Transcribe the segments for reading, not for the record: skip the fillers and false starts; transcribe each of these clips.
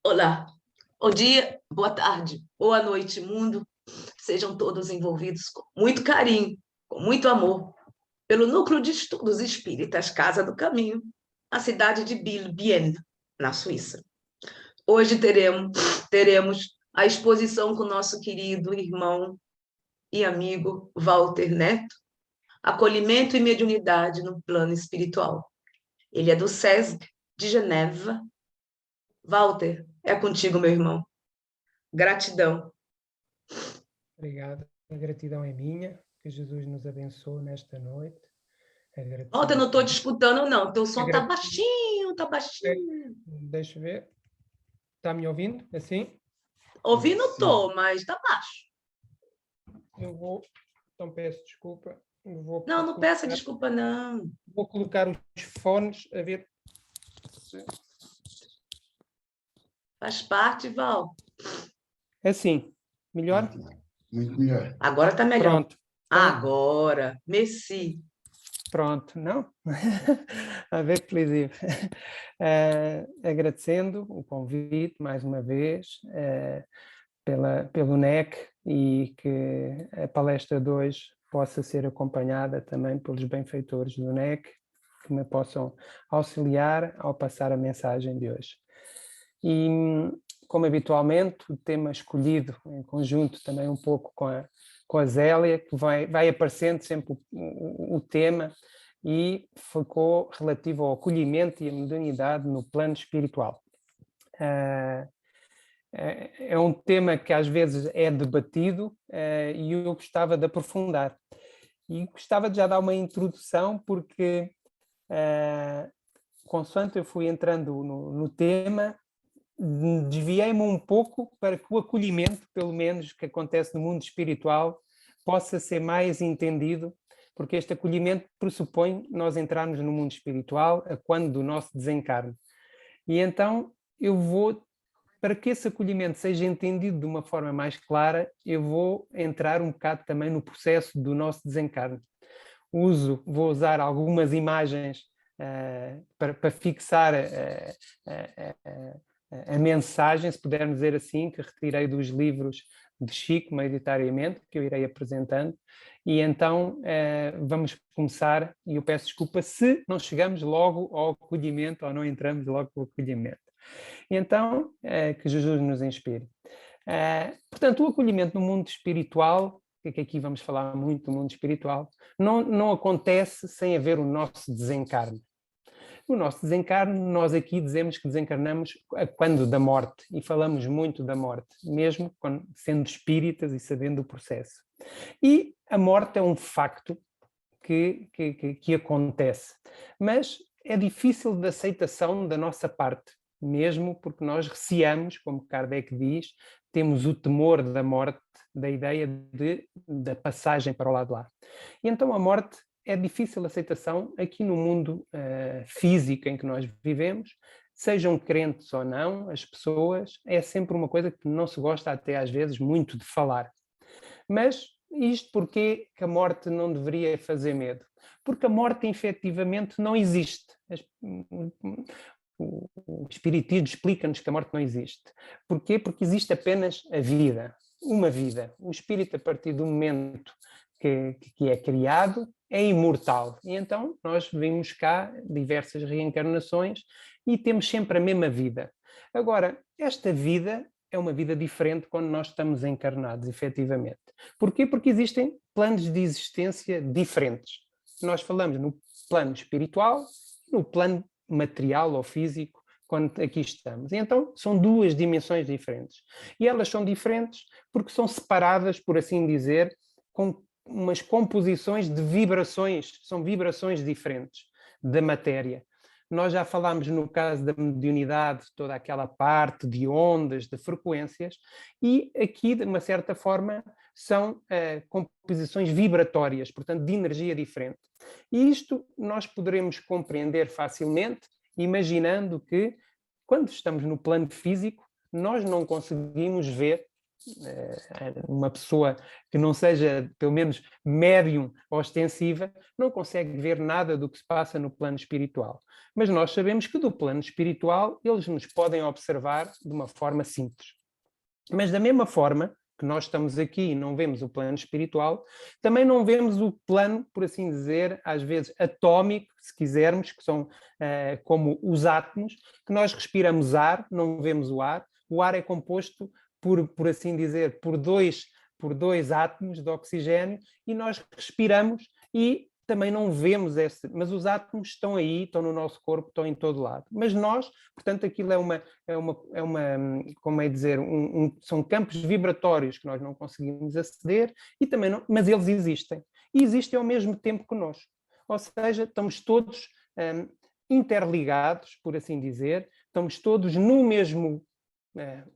Olá, bom dia, boa tarde, boa noite, mundo. Sejam todos envolvidos com muito carinho, com muito amor, pelo Núcleo de Estudos Espíritas Casa do Caminho, na cidade de Biel, na Suíça. Hoje teremos a exposição com o nosso querido irmão e amigo Walter Neto, Acolhimento e Mediunidade no Plano Espiritual. Ele é do SESC de Geneva. Walter, é contigo, meu irmão. Gratidão. Obrigado. A gratidão é minha. Que Jesus nos abençoe nesta noite. Walter, eu não estou te escutando, não. Teu som está baixinho, está É, baixinho. deixa eu ver. Está me ouvindo? Assim? Ouvindo estou, mas está baixo. Eu vou. Então peço desculpa. Não peça desculpa, não. Vou colocar os fones a ver. Faz parte, Val. Assim. Melhor? Muito melhor. Agora está melhor. Pronto. Então, agora, Messi. Pronto, não? A ver, feliz. Agradecendo o convite mais uma vez pelo NEC e que a palestra de hoje possa ser acompanhada também pelos benfeitores do NEC que me possam auxiliar ao passar a mensagem de hoje. E, como habitualmente, o tema escolhido em conjunto também um pouco com a Zélia, que vai aparecendo sempre o tema, e ficou relativo ao acolhimento e à modernidade no plano espiritual. É um tema que às vezes é debatido e eu gostava de aprofundar. E gostava de já dar uma introdução, porque, consoante eu fui entrando no tema, desviei-me um pouco para que o acolhimento, pelo menos que acontece no mundo espiritual, possa ser mais entendido, porque este acolhimento pressupõe nós entrarmos no mundo espiritual a quando do nosso desencarne. E então eu vou, para que esse acolhimento seja entendido de uma forma mais clara, eu vou entrar um bocado também no processo do nosso desencarne. Vou usar algumas imagens para fixar a mensagem, se pudermos dizer assim, que retirei dos livros de Chico, maioritariamente, que eu irei apresentando. E então vamos começar, e eu peço desculpa se não chegamos logo ao acolhimento ou não entramos logo no acolhimento. E então, que Jesus nos inspire. Portanto, o acolhimento no mundo espiritual, que aqui vamos falar muito do mundo espiritual, não acontece sem haver o nosso desencarne. O nosso desencarne, nós aqui dizemos que desencarnamos quando da morte, e falamos muito da morte, mesmo sendo espíritas e sabendo o processo. E a morte é um facto que acontece, mas é difícil de aceitação da nossa parte, mesmo porque nós receamos, como Kardec diz, temos o temor da morte, da ideia da passagem para o lado de lá. E então a morte é difícil de aceitação aqui no mundo físico em que nós vivemos, sejam crentes ou não, as pessoas, é sempre uma coisa que não se gosta até às vezes muito de falar. Mas isto porque que a morte não deveria fazer medo? Porque a morte efetivamente não existe. O Espiritismo explica-nos que a morte não existe. Porquê? Porque existe apenas a vida, uma vida. O espírito, a partir do momento que é criado, é imortal. E então nós vimos cá diversas reencarnações e temos sempre a mesma vida. Agora, esta vida é uma vida diferente quando nós estamos encarnados, efetivamente. Porquê? Porque existem planos de existência diferentes. Nós falamos no plano espiritual e no plano material ou físico, quando aqui estamos. E então são duas dimensões diferentes. E elas são diferentes porque são separadas, por assim dizer, com umas composições de vibrações, são vibrações diferentes da matéria. Nós já falámos no caso da mediunidade, toda aquela parte de ondas, de frequências, e aqui, de uma certa forma, são composições vibratórias, portanto, de energia diferente. E isto nós poderemos compreender facilmente, imaginando que, quando estamos no plano físico, nós não conseguimos ver uma pessoa que não seja, pelo menos, médium ostensiva, não consegue ver nada do que se passa no plano espiritual. Mas nós sabemos que do plano espiritual eles nos podem observar de uma forma simples. Mas da mesma forma que nós estamos aqui e não vemos o plano espiritual, também não vemos o plano, por assim dizer, às vezes atómico, se quisermos, que são como os átomos, que nós respiramos ar, não vemos o ar. O ar é composto por assim dizer, por dois átomos de oxigênio, e nós respiramos e também não vemos esse, mas os átomos estão aí, estão no nosso corpo, estão em todo lado. Mas nós, portanto, aquilo como é dizer, são campos vibratórios que nós não conseguimos aceder, e também não, mas eles existem. E existem ao mesmo tempo que nós. Ou seja, estamos todos interligados, por assim dizer, estamos todos no mesmo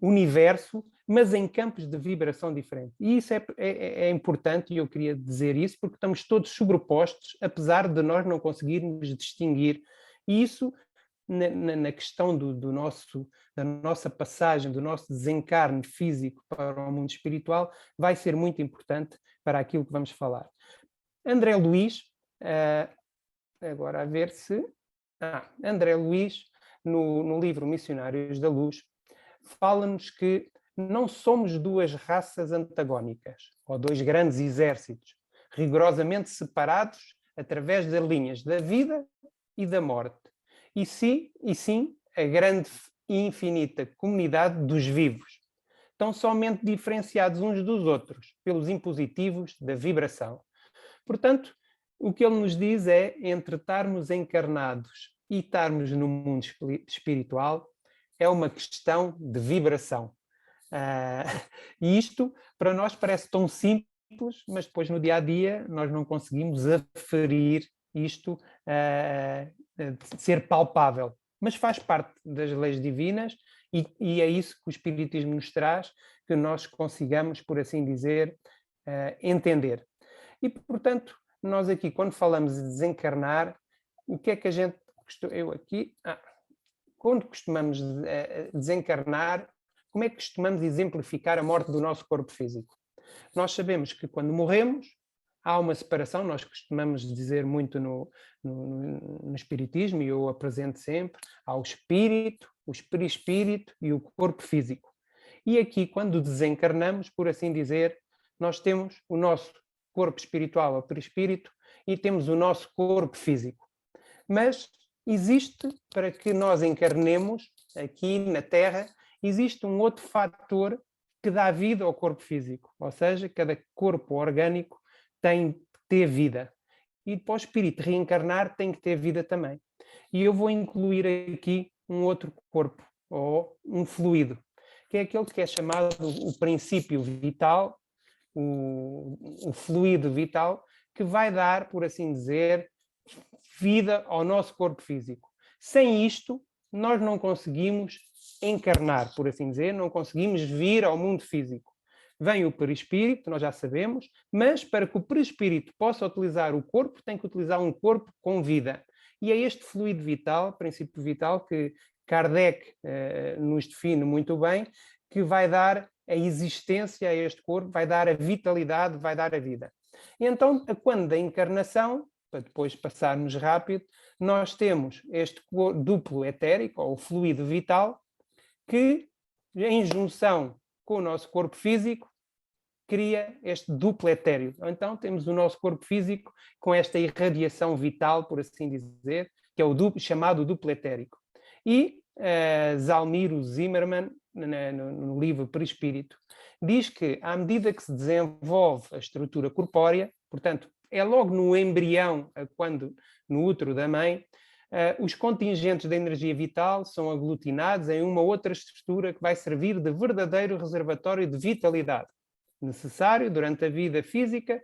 universo, mas em campos de vibração diferentes. E isso é importante, e eu queria dizer isso, porque estamos todos sobrepostos, apesar de nós não conseguirmos distinguir. E isso, na questão da nossa passagem, do nosso desencarne físico para o mundo espiritual, vai ser muito importante para aquilo que vamos falar. André Luiz, agora a ver se... André Luiz, no livro Missionários da Luz, fala-nos que não somos duas raças antagónicas, ou dois grandes exércitos, rigorosamente separados através das linhas da vida e da morte. E sim, a grande e infinita comunidade dos vivos, tão somente diferenciados uns dos outros pelos impositivos da vibração. Portanto, o que ele nos diz é, entre estarmos encarnados e estarmos no mundo espiritual, é uma questão de vibração. E isto, para nós, parece tão simples, mas depois no dia-a-dia nós não conseguimos aferir isto, ser palpável. Mas faz parte das leis divinas e é isso que o Espiritismo nos traz, que nós consigamos, por assim dizer, entender. E, portanto, nós aqui, quando falamos de desencarnar, o que é que a gente... Eu aqui... Quando costumamos desencarnar, como é que costumamos exemplificar a morte do nosso corpo físico? Nós sabemos que quando morremos, há uma separação, nós costumamos dizer muito no Espiritismo, e eu apresento sempre, há o espírito, o perispírito e o corpo físico. E aqui, quando desencarnamos, por assim dizer, nós temos o nosso corpo espiritual, o perispírito, e temos o nosso corpo físico. Mas existe, para que nós encarnemos aqui na Terra, existe um outro fator que dá vida ao corpo físico, ou seja, cada corpo orgânico tem que ter vida. E para o espírito reencarnar tem que ter vida também. E eu vou incluir aqui um outro corpo, ou um fluido, que é aquele que é chamado o princípio vital, o fluido vital, que vai dar, por assim dizer, vida ao nosso corpo físico. Sem isto, nós não conseguimos encarnar, por assim dizer, não conseguimos vir ao mundo físico. Vem o perispírito, nós já sabemos, mas para que o perispírito possa utilizar o corpo, tem que utilizar um corpo com vida. E é este fluido vital, princípio vital, que Kardec nos define muito bem, que vai dar a existência a este corpo, vai dar a vitalidade, vai dar a vida. E então, quando da encarnação, para depois passarmos rápido, nós temos este duplo etérico, ou fluido vital, que, em junção com o nosso corpo físico, cria este duplo etéreo. Então, temos o nosso corpo físico com esta irradiação vital, por assim dizer, que é o chamado duplo etérico. E Zalmiro Zimmermann, no livro Perispírito, diz que, à medida que se desenvolve a estrutura corpórea, portanto, é logo no embrião, quando no útero da mãe, os contingentes da energia vital são aglutinados em uma outra estrutura que vai servir de verdadeiro reservatório de vitalidade, necessário durante a vida física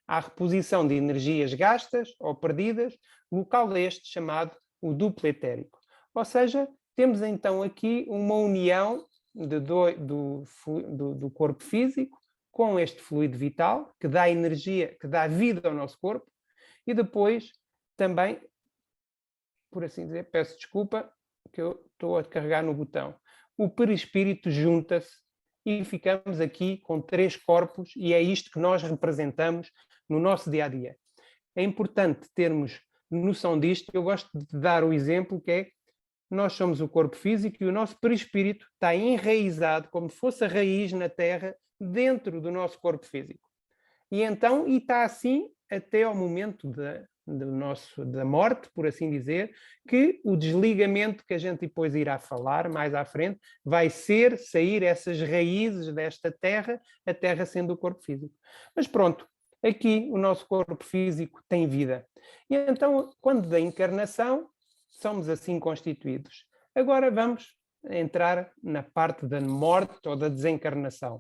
à reposição de energias gastas ou perdidas, local este chamado o duplo etérico. Ou seja, temos então aqui uma união do corpo físico com este fluido vital, que dá energia, que dá vida ao nosso corpo, e depois também, por assim dizer, peço desculpa, que eu estou a carregar no botão, o perispírito junta-se e ficamos aqui com 3 corpos, e é isto que nós representamos no nosso dia-a-dia. É importante termos noção disto. Eu gosto de dar o exemplo que é: nós somos o corpo físico e o nosso perispírito está enraizado, como se fosse a raiz na terra, dentro do nosso corpo físico. E então, e está assim até ao momento da morte, por assim dizer, que o desligamento, que a gente depois irá falar mais à frente, vai ser sair essas raízes desta terra, a terra sendo o corpo físico. Mas pronto, aqui o nosso corpo físico tem vida. E então, quando da encarnação, somos assim constituídos. Agora vamos entrar na parte da morte ou da desencarnação.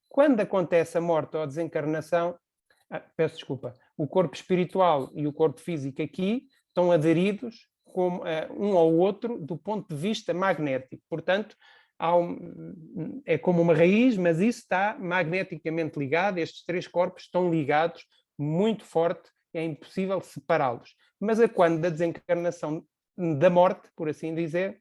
Quando acontece a morte ou a desencarnação, peço desculpa, o corpo espiritual e o corpo físico aqui estão aderidos como, um ao outro do ponto de vista magnético. Portanto, é como uma raiz, mas isso está magneticamente ligado. Estes 3 corpos estão ligados muito forte, é impossível separá-los. Mas a quando da desencarnação, da morte, por assim dizer,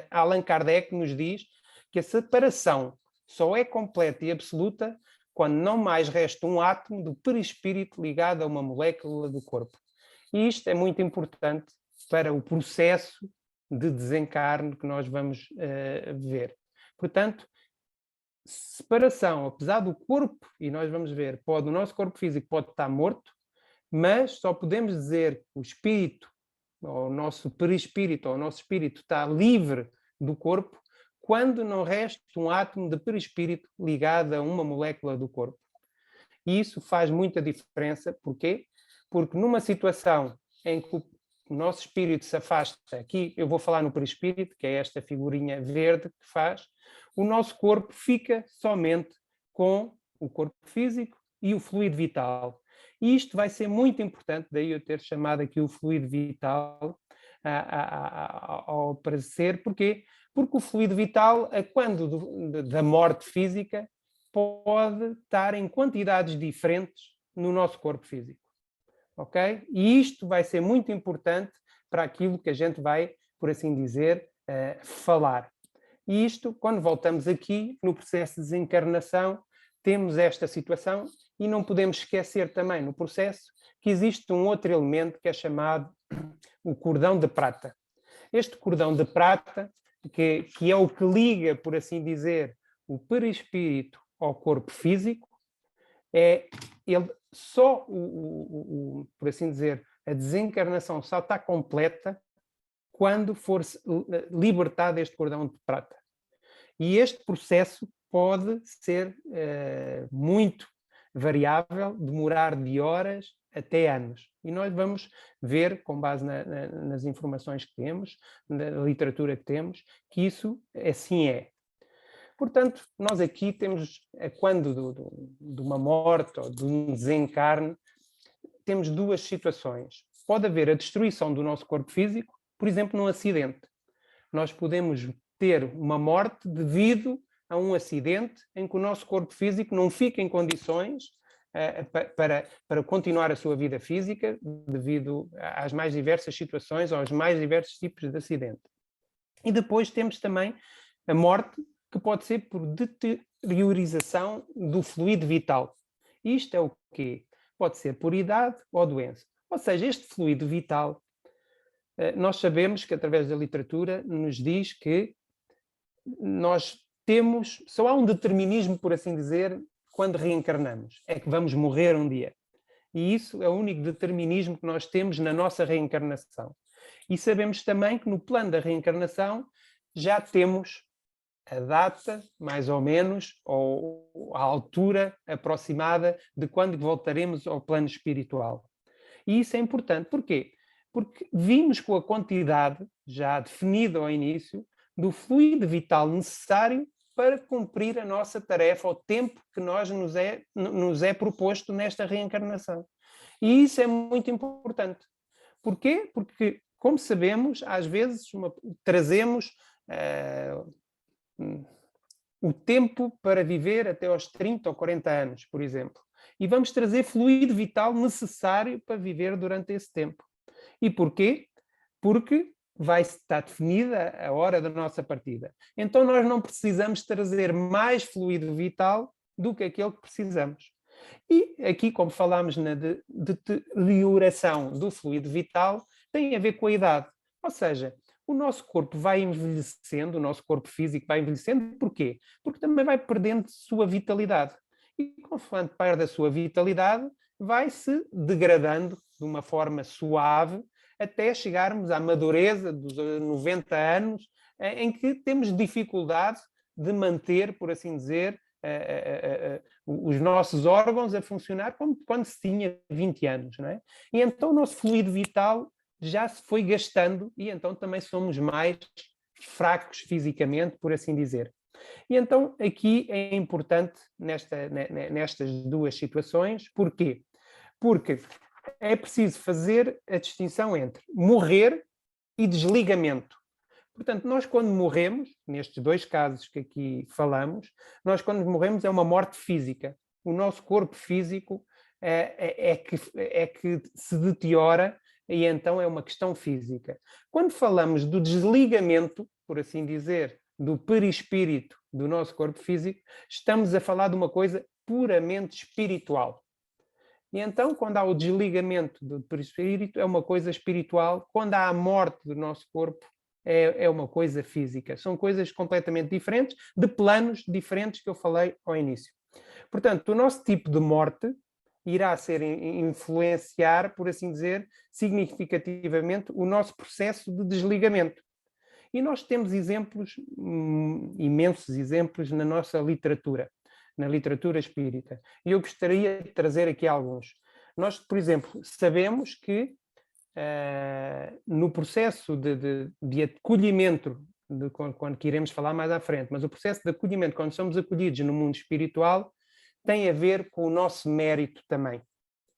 Allan Kardec nos diz que a separação só é completa e absoluta quando não mais resta um átomo do perispírito ligado a uma molécula do corpo. E isto é muito importante para o processo de desencarne que nós vamos ver. Portanto, separação, apesar do corpo, e nós vamos ver, o nosso corpo físico pode estar morto, mas só podemos dizer que o espírito, ou o nosso perispírito, ou o nosso espírito está livre do corpo quando não resta um átomo de perispírito ligado a uma molécula do corpo. E isso faz muita diferença. Porquê? Porque numa situação em que o nosso espírito se afasta, aqui eu vou falar no perispírito, que é esta figurinha verde que faz, o nosso corpo fica somente com o corpo físico e o fluido vital. E isto vai ser muito importante, daí eu ter chamado aqui o fluido vital ao aparecer. Porquê? Porque o fluido vital, quando da morte física, pode estar em quantidades diferentes no nosso corpo físico. Ok? E isto vai ser muito importante para aquilo que a gente vai, por assim dizer, falar. E isto, quando voltamos aqui, no processo de desencarnação, temos esta situação, e não podemos esquecer também no processo que existe um outro elemento que é chamado o cordão de prata. Este cordão de prata, que é o que liga, por assim dizer, o perispírito ao corpo físico, ele só, por assim dizer, a desencarnação só está completa quando for libertado este cordão de prata. E este processo pode ser muito variável, demorar de horas até anos. E nós vamos ver, com base nas informações que temos, na literatura que temos, que isso assim é. Portanto, nós aqui temos, quando de uma morte ou de um desencarne, temos 2 situações. Pode haver a destruição do nosso corpo físico, por exemplo, num acidente. Nós podemos ter uma morte devido a um acidente em que o nosso corpo físico não fica em condições para continuar a sua vida física, devido às mais diversas situações, aos mais diversos tipos de acidente. E depois temos também a morte, que pode ser por deteriorização do fluido vital. Isto é o quê? Pode ser por idade ou doença. Ou seja, este fluido vital, nós sabemos que, através da literatura, nos diz que nós temos, só há um determinismo, por assim dizer, quando reencarnamos, é que vamos morrer um dia. E isso é o único determinismo que nós temos na nossa reencarnação. E sabemos também que no plano da reencarnação já temos a data, mais ou menos, ou a altura aproximada de quando voltaremos ao plano espiritual. E isso é importante. Porquê? Porque vimos com a quantidade, já definida ao início, do fluido vital necessário para cumprir a nossa tarefa, o tempo que nos é proposto nesta reencarnação. E isso é muito importante. Porquê? Porque, como sabemos, às vezes trazemos o tempo para viver até aos 30 ou 40 anos, por exemplo. E vamos trazer fluido vital necessário para viver durante esse tempo. E porquê? Porque vai estar definida a hora da nossa partida. Então nós não precisamos trazer mais fluido vital do que aquele que precisamos. E aqui, como falámos na deterioração do fluido vital, tem a ver com a idade. Ou seja, o nosso corpo vai envelhecendo, o nosso corpo físico vai envelhecendo, porquê? Porque também vai perdendo sua vitalidade. E consoante perde a sua vitalidade, vai se degradando de uma forma suave até chegarmos à madureza dos 90 anos, em que temos dificuldade de manter, por assim dizer, os nossos órgãos a funcionar como quando se tinha 20 anos. Não é? E então o nosso fluido vital já se foi gastando e então também somos mais fracos fisicamente, por assim dizer. E então aqui é importante nestas duas situações, porquê? Porque é preciso fazer a distinção entre morrer e desligamento. Portanto, nós quando morremos, nestes dois casos que aqui falamos, nós quando morremos é uma morte física. O nosso corpo físico é que se deteriora e então é uma questão física. Quando falamos do desligamento, por assim dizer, do perispírito do nosso corpo físico, estamos a falar de uma coisa puramente espiritual. E então, quando há o desligamento do perispírito, é uma coisa espiritual. Quando há a morte do nosso corpo, é uma coisa física. São coisas completamente diferentes, de planos diferentes que eu falei ao início. Portanto, o nosso tipo de morte irá influenciar, por assim dizer, significativamente o nosso processo de desligamento. E nós temos exemplos, imensos exemplos na nossa literatura, na literatura espírita. E eu gostaria de trazer aqui alguns. Nós, por exemplo, sabemos que no processo de acolhimento, quando que iremos falar mais à frente, mas o processo de acolhimento, quando somos acolhidos no mundo espiritual, tem a ver com o nosso mérito também,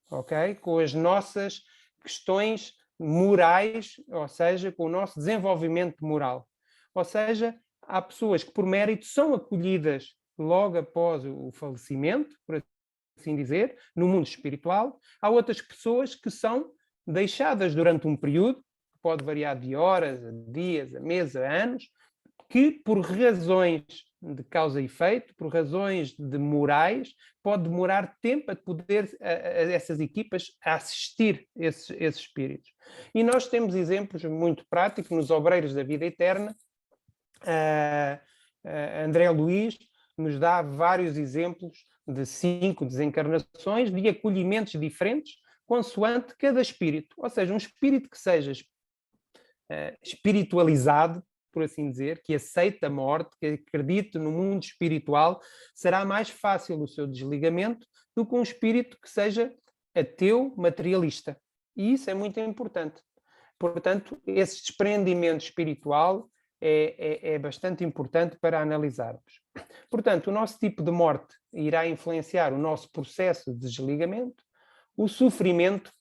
ok? Com as nossas questões morais, ou seja, com o nosso desenvolvimento moral. Ou seja, há pessoas que por mérito são acolhidas logo após o falecimento, por assim dizer, no mundo espiritual. Há outras pessoas que são deixadas durante um período, que pode variar de horas, a dias, a meses, a anos, que por razões de causa e efeito, por razões de morais, pode demorar tempo a poder essas equipas a assistir esses espíritos. E nós temos exemplos muito práticos nos Obreiros da Vida Eterna. André Luiz nos dá vários exemplos de 5 desencarnações de acolhimentos diferentes, consoante cada espírito. Ou seja, um espírito que seja espiritualizado, por assim dizer, que aceita a morte, que acredite no mundo espiritual, será mais fácil o seu desligamento do que um espírito que seja ateu, materialista. E isso é muito importante. Portanto, esse desprendimento espiritual é bastante importante para analisarmos. Portanto, o nosso tipo de morte irá influenciar o nosso processo de desligamento. O sofrimento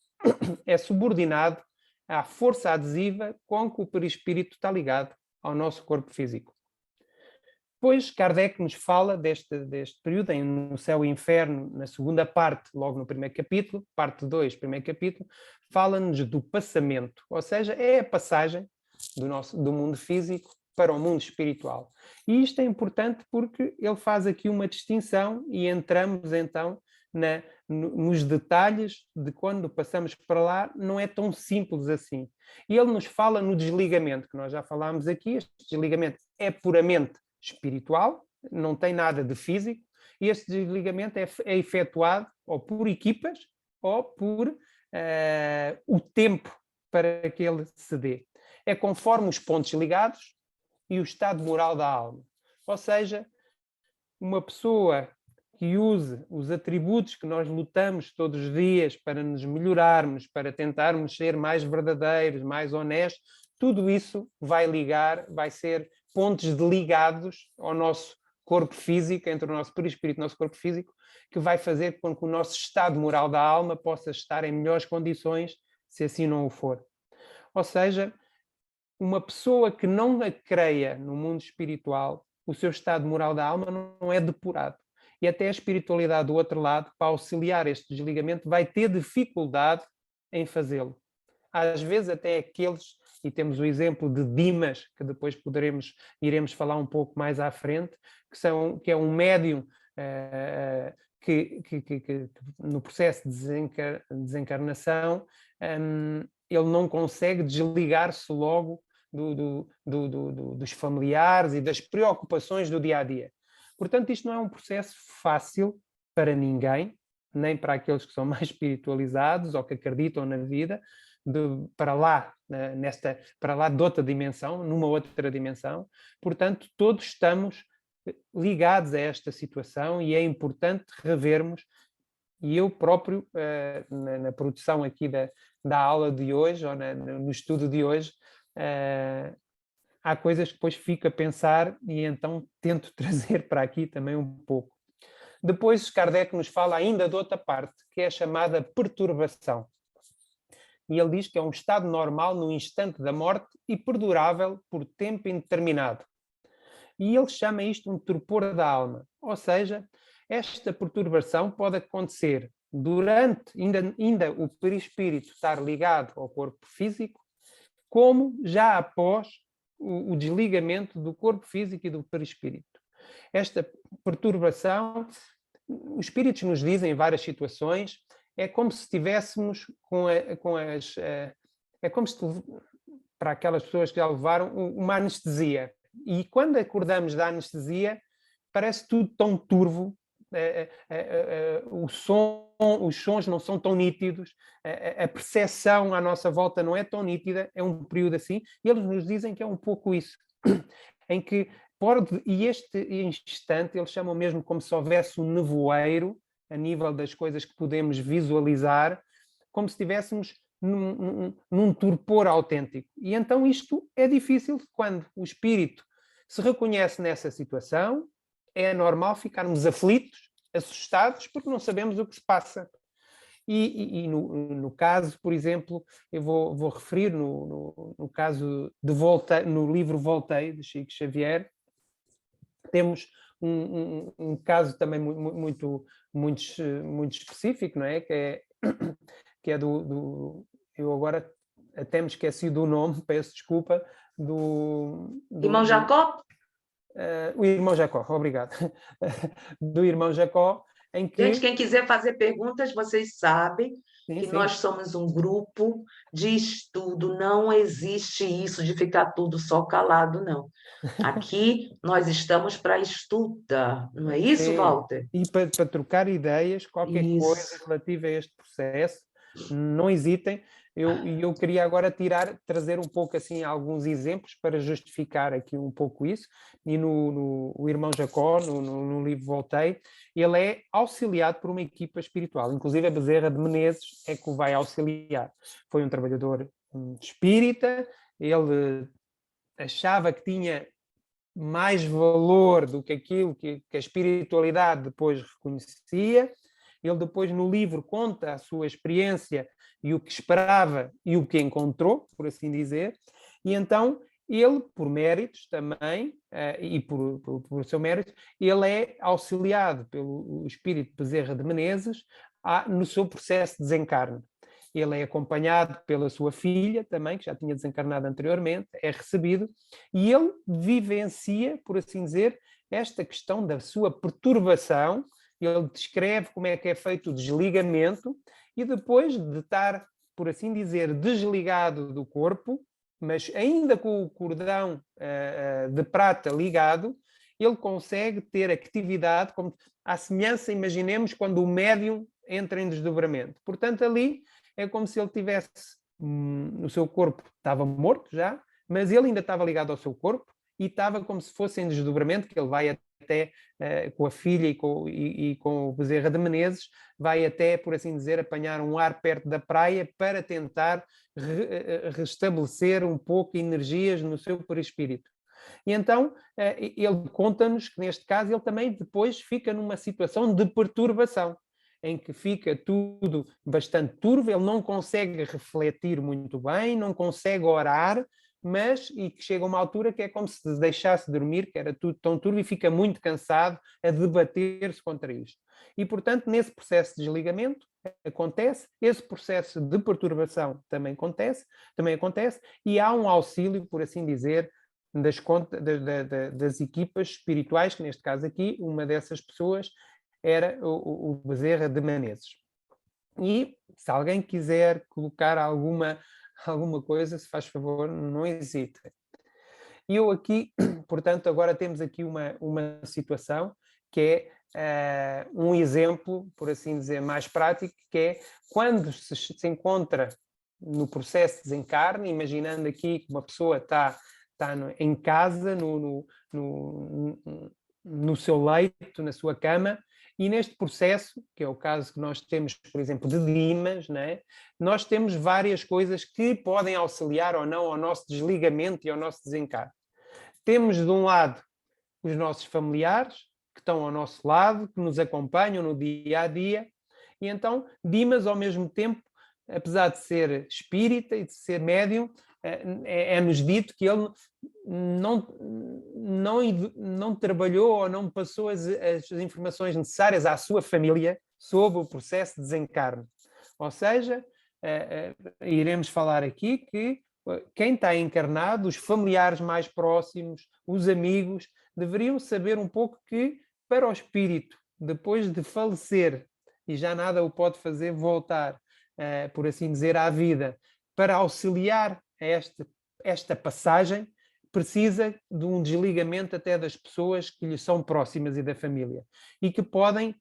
é subordinado à força adesiva com que o perispírito está ligado ao nosso corpo físico. Depois, Kardec nos fala deste período no Céu e Inferno, na segunda parte, logo no primeiro capítulo, parte 2, primeiro capítulo, fala-nos do passamento, ou seja, é a passagem do mundo físico para o mundo espiritual. E isto é importante porque ele faz aqui uma distinção e entramos então nos detalhes de quando passamos para lá, não é tão simples assim. E ele nos fala no desligamento, que nós já falámos aqui. Este desligamento é puramente espiritual, não tem nada de físico, e este desligamento é efetuado ou por equipas ou por o tempo para que ele se dê. É conforme os pontos ligados e o estado moral da alma. Ou seja, uma pessoa que use os atributos que nós lutamos todos os dias para nos melhorarmos, para tentarmos ser mais verdadeiros, mais honestos, tudo isso vai ser pontos ligados ao nosso corpo físico, entre o nosso perispírito e o nosso corpo físico, que vai fazer com que o nosso estado moral da alma possa estar em melhores condições, se assim não o for. Ou seja, uma pessoa que não creia no mundo espiritual, o seu estado moral da alma não é depurado. E até a espiritualidade do outro lado, para auxiliar este desligamento, vai ter dificuldade em fazê-lo. Às vezes até aqueles e temos o exemplo de Dimas, que depois iremos falar um pouco mais à frente, que é um médium que no processo de desencarnação ele não consegue desligar-se logo dos familiares e das preocupações do dia-a-dia. Portanto, isto não é um processo fácil para ninguém, nem para aqueles que são mais espiritualizados ou que acreditam na vida, para lá de outra dimensão, numa outra dimensão. Portanto, todos estamos ligados a esta situação e é importante revermos, e eu próprio, na produção aqui da aula de hoje, ou no estudo de hoje, há coisas que depois fico a pensar e então tento trazer para aqui também um pouco. Depois Kardec nos fala ainda de outra parte, que é a chamada perturbação. E ele diz que é um estado normal no instante da morte e perdurável por tempo indeterminado. E ele chama isto um torpor da alma. Ou seja, esta perturbação pode acontecer durante ainda o perispírito estar ligado ao corpo físico, como já após o desligamento do corpo físico e do perispírito. Esta perturbação, os espíritos nos dizem em várias situações, é como se estivéssemos é como se, para aquelas pessoas que já levaram, uma anestesia. E quando acordamos da anestesia, parece tudo tão turvo, os sons não são tão nítidos, a percepção à nossa volta não é tão nítida, é um período assim, e eles nos dizem que é um pouco isso, em que e este instante eles chamam mesmo como se houvesse um nevoeiro a nível das coisas que podemos visualizar, como se estivéssemos num torpor autêntico. E então isto é difícil quando o espírito se reconhece nessa situação, é normal ficarmos aflitos, assustados, porque não sabemos o que se passa. E no caso, por exemplo, eu vou referir no caso de no livro Voltei, de Chico Xavier, temos um caso também muito específico, não é? Que é eu agora até me esqueci do nome, peço desculpa, Irmão Jacó? O irmão Jacó, obrigado. Do irmão Jacó, em que... Gente, quem quiser fazer perguntas, vocês sabem que nós somos um grupo de estudo, não existe isso de ficar tudo só calado, não. Aqui nós estamos para estudar, não é isso, Walter? E para trocar ideias, qualquer coisa relativa a este processo, não hesitem. Eu queria agora trazer um pouco assim alguns exemplos para justificar aqui um pouco isso. E o irmão Jacó, no livro Voltei, ele é auxiliado por uma equipa espiritual. Inclusive a Bezerra de Menezes é que o vai auxiliar. Foi um trabalhador espírita, ele achava que tinha mais valor do que aquilo que a espiritualidade depois reconhecia. Ele depois no livro conta a sua experiência e o que esperava e o que encontrou, por assim dizer, e então ele, por méritos também, e por seu mérito, ele é auxiliado pelo espírito Bezerra de Menezes no seu processo de desencarne. Ele é acompanhado pela sua filha também, que já tinha desencarnado anteriormente, é recebido, e ele vivencia, por assim dizer, esta questão da sua perturbação. Ele descreve como é que é feito o desligamento, e depois de estar, por assim dizer, desligado do corpo, mas ainda com o cordão de prata ligado, ele consegue ter atividade, como à semelhança, imaginemos, quando o médium entra em desdobramento. Portanto, ali é como se ele tivesse, o seu corpo estava morto já, mas ele ainda estava ligado ao seu corpo e estava como se fosse em desdobramento, que ele vai até com a filha e com o Bezerra de Menezes, vai até, por assim dizer, apanhar um ar perto da praia para tentar restabelecer um pouco energias no seu perispírito. E então ele conta-nos que neste caso ele também depois fica numa situação de perturbação, em que fica tudo bastante turvo, ele não consegue refletir muito bem, não consegue orar, e que chega a uma altura que é como se deixasse dormir, que era tudo tão turvo, e fica muito cansado a debater-se contra isto. E, portanto, nesse processo de desligamento, acontece, esse processo de perturbação também acontece, e há um auxílio, por assim dizer, das equipas espirituais, que neste caso aqui, uma dessas pessoas era o Bezerra de Menezes. E se alguém quiser colocar alguma coisa, se faz favor, não hesite. E eu aqui, portanto, agora temos aqui uma situação que é um exemplo, por assim dizer, mais prático, que é quando se encontra no processo de desencarne, imaginando aqui que uma pessoa está em casa, no seu leito, na sua cama, e neste processo, que é o caso que nós temos, por exemplo, de Dimas, né, nós temos várias coisas que podem auxiliar ou não ao nosso desligamento e ao nosso desencarne. Temos, de um lado, os nossos familiares, que estão ao nosso lado, que nos acompanham no dia a dia, e então Dimas, ao mesmo tempo, apesar de ser espírita e de ser médium, é-nos dito que ele não trabalhou ou não passou as informações necessárias à sua família sobre o processo de desencarne. Ou seja, iremos falar aqui que quem está encarnado, os familiares mais próximos, os amigos, deveriam saber um pouco que, para o espírito, depois de falecer, e já nada o pode fazer voltar, por assim dizer, à vida, para auxiliar esta passagem, precisa de um desligamento até das pessoas que lhe são próximas e da família, e que podem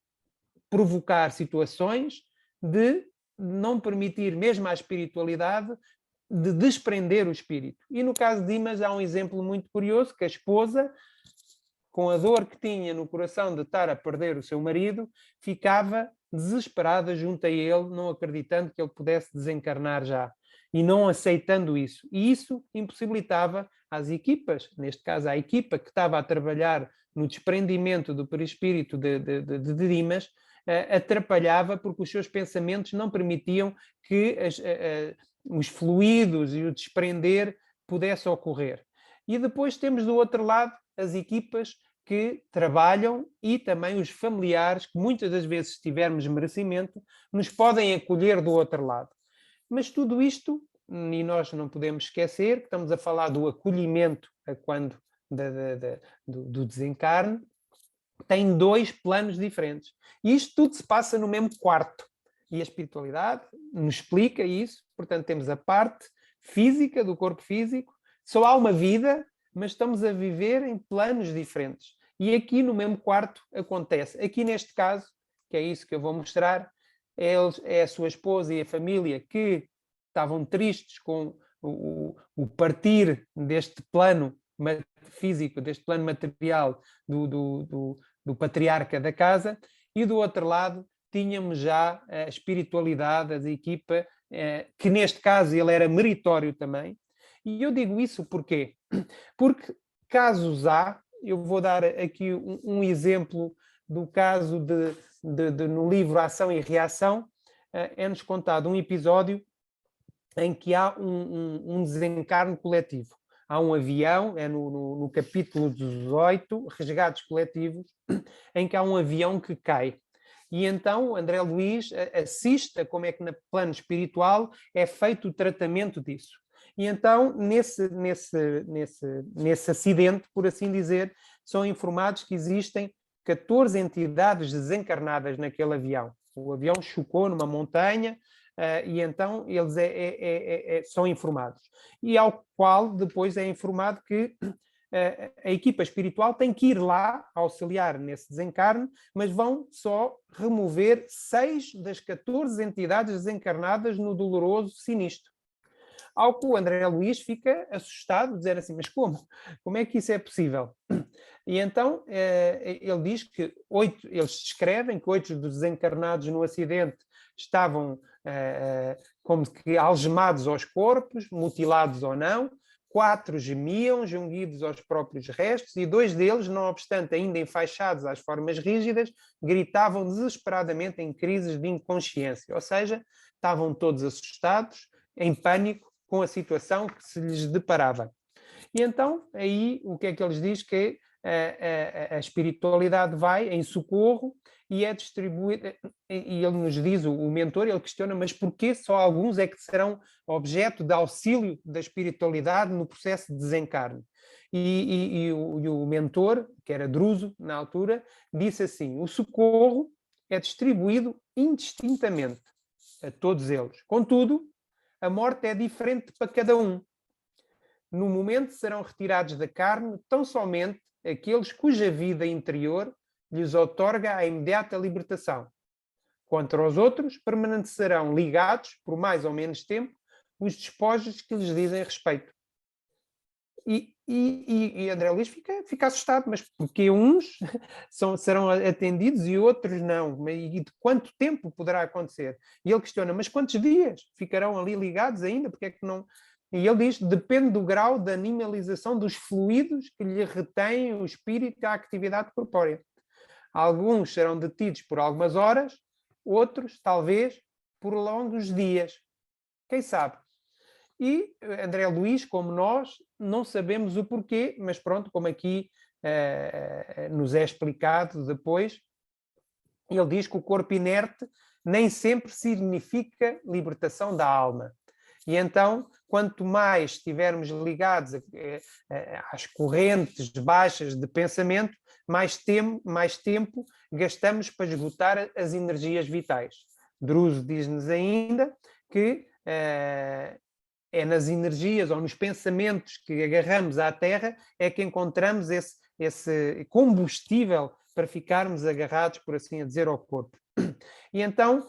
provocar situações de não permitir mesmo à espiritualidade de desprender o espírito. E no caso de Dimas há um exemplo muito curioso, que a esposa, com a dor que tinha no coração de estar a perder o seu marido, ficava desesperada junto a ele, não acreditando que ele pudesse desencarnar já, e não aceitando isso. E isso impossibilitava às equipas, neste caso à equipa que estava a trabalhar no desprendimento do perispírito de Dimas, atrapalhava porque os seus pensamentos não permitiam que os fluidos e o desprender pudesse ocorrer. E depois temos do outro lado as equipas que trabalham e também os familiares que muitas das vezes, se tivermos merecimento, nos podem acolher do outro lado. Mas tudo isto, e nós não podemos esquecer que estamos a falar do acolhimento a quando do desencarne, tem dois planos diferentes. E isto tudo se passa no mesmo quarto. E a espiritualidade nos explica isso. Portanto, temos a parte física do corpo físico, só há uma vida, mas estamos a viver em planos diferentes. E aqui no mesmo quarto acontece. Aqui neste caso, que é isso que eu vou mostrar, é a sua esposa e a família que estavam tristes com o partir deste plano físico, deste plano material do patriarca da casa, e do outro lado tínhamos já a espiritualidade, a equipa, que neste caso ele era meritório também. E eu digo isso porquê? Porque casos há, eu vou dar aqui um exemplo do caso no livro Ação e Reação, é-nos contado um episódio em que há um desencarne coletivo. Há um avião, é no capítulo 18, Resgates Coletivos, em que há um avião que cai. E então André Luiz assiste a como é que no plano espiritual é feito o tratamento disso. E então, nesse acidente, por assim dizer, são informados que existem 14 entidades desencarnadas naquele avião. O avião chocou numa montanha, e então eles são informados. E ao qual depois é informado que a equipa espiritual tem que ir lá auxiliar nesse desencarne, mas vão só remover 6 das 14 entidades desencarnadas no doloroso sinistro. Ao que o André Luiz fica assustado, dizer assim, mas como? Como é que isso é possível? E então ele diz que eles descrevem que 8 dos desencarnados no acidente estavam como que algemados aos corpos, mutilados ou não, 4 gemiam, jungidos aos próprios restos, e 2 deles, não obstante ainda enfaixados às formas rígidas, gritavam desesperadamente em crises de inconsciência, ou seja, estavam todos assustados, em pânico, com a situação que se lhes deparava. E então, aí, o que é que eles dizem? Que a espiritualidade vai em socorro e é distribuída, e ele nos diz, o mentor, ele questiona, mas porquê só alguns é que serão objeto de auxílio da espiritualidade no processo de desencarne? E o mentor, que era Druso na altura, disse assim, o socorro é distribuído indistintamente a todos eles. Contudo, a morte é diferente para cada um. No momento serão retirados da carne tão somente aqueles cuja vida interior lhes outorga a imediata libertação. Quanto aos outros, permanecerão ligados, por mais ou menos tempo, os despojos que lhes dizem respeito. E André Luís fica assustado, mas porque uns serão atendidos e outros não? E de quanto tempo poderá acontecer? E ele questiona, mas quantos dias ficarão ali ligados ainda? Porque é que não... E ele diz, depende do grau de animalização dos fluidos que lhe retém o espírito à atividade corpórea. Alguns serão detidos por algumas horas, outros, talvez, por longos dias. Quem sabe? E André Luís, como nós, não sabemos o porquê, mas pronto, como aqui nos é explicado depois, ele diz que o corpo inerte nem sempre significa libertação da alma. E então, quanto mais estivermos ligados às correntes baixas de pensamento, mais tempo gastamos para esgotar as energias vitais. Druso diz-nos ainda que é nas energias ou nos pensamentos que agarramos à Terra é que encontramos esse combustível para ficarmos agarrados, por assim dizer, ao corpo. E então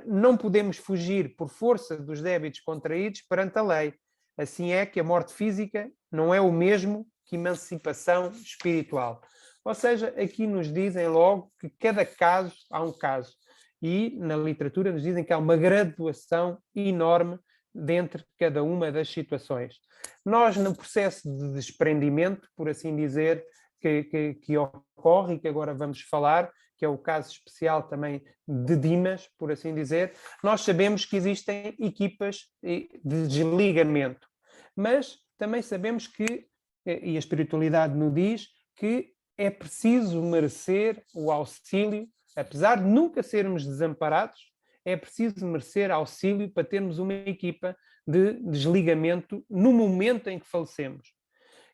não podemos fugir por força dos débitos contraídos perante a lei. Assim é que a morte física não é o mesmo que emancipação espiritual. Ou seja, aqui nos dizem logo que cada caso há um caso. E na literatura nos dizem que há uma graduação enorme dentre cada uma das situações. Nós, no processo de desprendimento, por assim dizer, que ocorre e que agora vamos falar, que é o caso especial também de Dimas, por assim dizer, nós sabemos que existem equipas de desligamento, mas também sabemos que, e a espiritualidade nos diz, que é preciso merecer o auxílio, apesar de nunca sermos desamparados, é preciso merecer auxílio para termos uma equipa de desligamento no momento em que falecemos.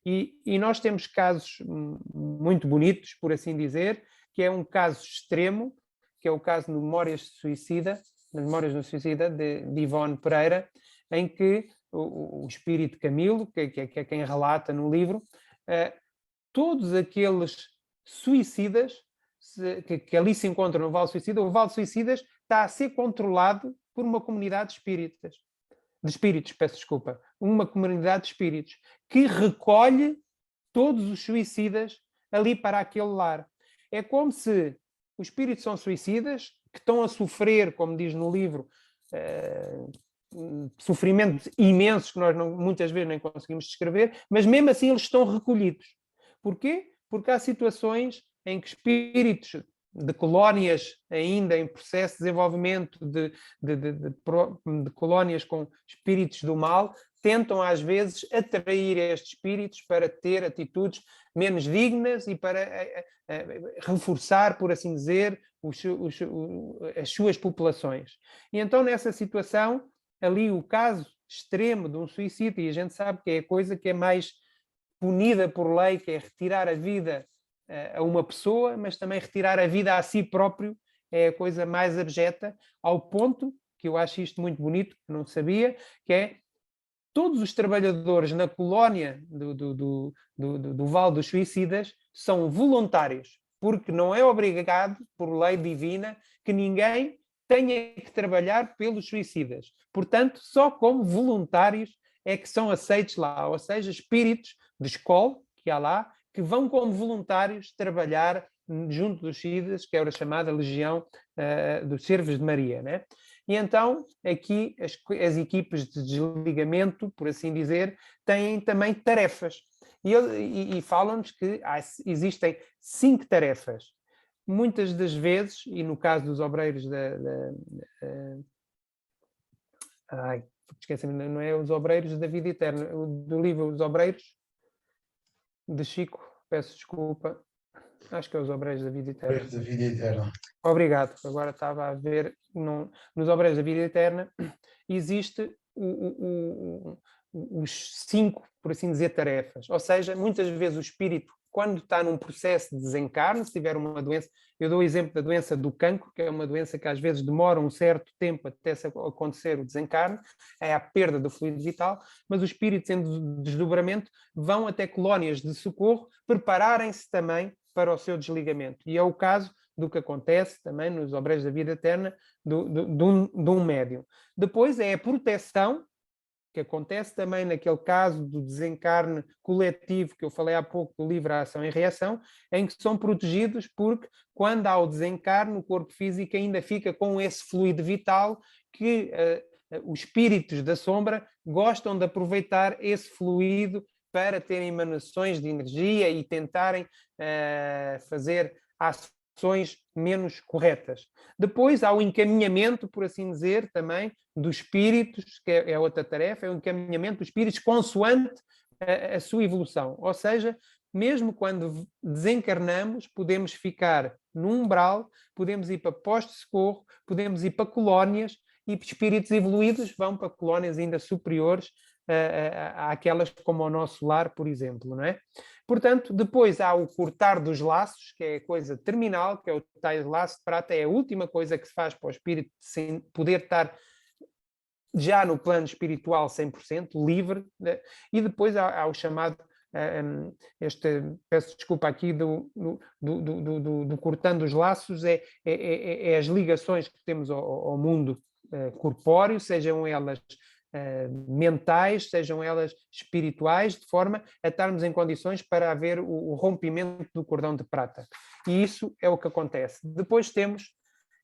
E nós temos casos muito bonitos, por assim dizer, que é um caso extremo, que é o caso de Memórias do Suicida, de Ivone Pereira, em que o espírito Camilo, que é quem relata no livro, todos aqueles suicidas que ali se encontram no Vale Suicida, o Vale Suicidas está a ser controlado por uma comunidade de espíritos, peço desculpa, uma comunidade de espíritos, que recolhe todos os suicidas ali para aquele lar. É como se os espíritos são suicidas, que estão a sofrer, como diz no livro, sofrimentos imensos que nós muitas vezes nem conseguimos descrever, mas mesmo assim eles estão recolhidos. Porquê? Porque há situações em que espíritos de colónias ainda em processo de desenvolvimento, de colónias com espíritos do mal, tentam às vezes atrair estes espíritos para ter atitudes menos dignas e para reforçar, por assim dizer, as suas populações. E então, nessa situação, ali o caso extremo de um suicídio, e a gente sabe que é a coisa que é mais punida por lei, que é retirar a vida a uma pessoa, mas também retirar a vida a si próprio é a coisa mais abjeta, ao ponto, que eu acho isto muito bonito, que não sabia, que é todos os trabalhadores na colónia do Vale dos Suicidas são voluntários, porque não é obrigado, por lei divina, que ninguém tenha que trabalhar pelos suicidas. Portanto, só como voluntários é que são aceitos lá, ou seja, espíritos de escola que há lá, que vão como voluntários trabalhar junto dos suicidas, que era a chamada Legião dos Servos de Maria, né? E então, aqui, as equipes de desligamento, por assim dizer, têm também tarefas. E falam-nos que existem 5 tarefas. Muitas das vezes, e no caso dos obreiros esqueci-me, não é os obreiros da vida eterna, do livro Os Obreiros, de Chico, peço desculpa. Acho que é os Obreiros da Vida Eterna. Da vida eterna. Obrigado. Agora estava a ver, nos Obreiros da Vida Eterna existe os 5, por assim dizer, tarefas. Ou seja, muitas vezes o espírito, quando está num processo de desencarne, se tiver uma doença, eu dou o exemplo da doença do cancro, que é uma doença que às vezes demora um certo tempo até acontecer o desencarne, é a perda do fluido vital, mas os espíritos em desdobramento vão até colónias de socorro prepararem-se também para o seu desligamento. E é o caso do que acontece também nos Obreiros da Vida Eterna de um médium. Depois é a proteção, que acontece também naquele caso do desencarne coletivo que eu falei há pouco do livro A Ação e Reação, em que são protegidos porque quando há o desencarne o corpo físico ainda fica com esse fluido vital que os espíritos da sombra gostam de aproveitar esse fluido para terem emanações de energia e tentarem fazer ações menos corretas. Depois há o encaminhamento, por assim dizer, também dos espíritos, que é outra tarefa, é o encaminhamento dos espíritos consoante a sua evolução. Ou seja, mesmo quando desencarnamos, podemos ficar no umbral, podemos ir para postos de socorro, podemos ir para colónias, e espíritos evoluídos vão para colónias ainda superiores àquelas como o nosso lar, por exemplo, não é? Portanto, depois há o cortar dos laços, que é a coisa terminal, que é o tal laço de prata, é a última coisa que se faz para o espírito sem poder estar já no plano espiritual 100%, livre, né? E depois há o chamado, peço desculpa aqui, do cortando os laços, é as ligações que temos ao mundo corpóreo, sejam elas mentais, sejam elas espirituais, de forma a estarmos em condições para haver o rompimento do cordão de prata. E isso é o que acontece. Depois temos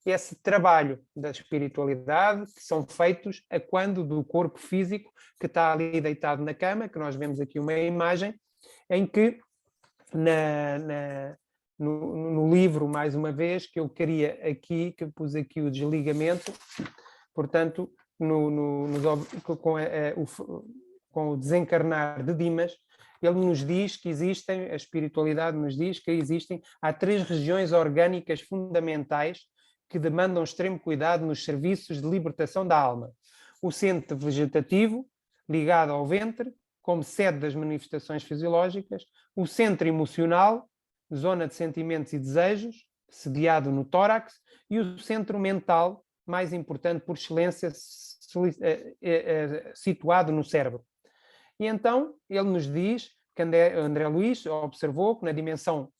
esse trabalho da espiritualidade que são feitos a quando do corpo físico que está ali deitado na cama, que nós vemos aqui uma imagem, em que no livro, mais uma vez, que eu queria aqui, que eu pus aqui o desligamento, portanto, com o desencarnar de Dimas, ele nos diz que existem, a espiritualidade nos diz que há 3 regiões orgânicas fundamentais que demandam extremo cuidado nos serviços de libertação da alma. O centro vegetativo, ligado ao ventre, como sede das manifestações fisiológicas, o centro emocional, zona de sentimentos e desejos, sediado no tórax, e o centro mental, mais importante por excelência, situado no cérebro. E então ele nos diz que André Luiz observou que na dimensão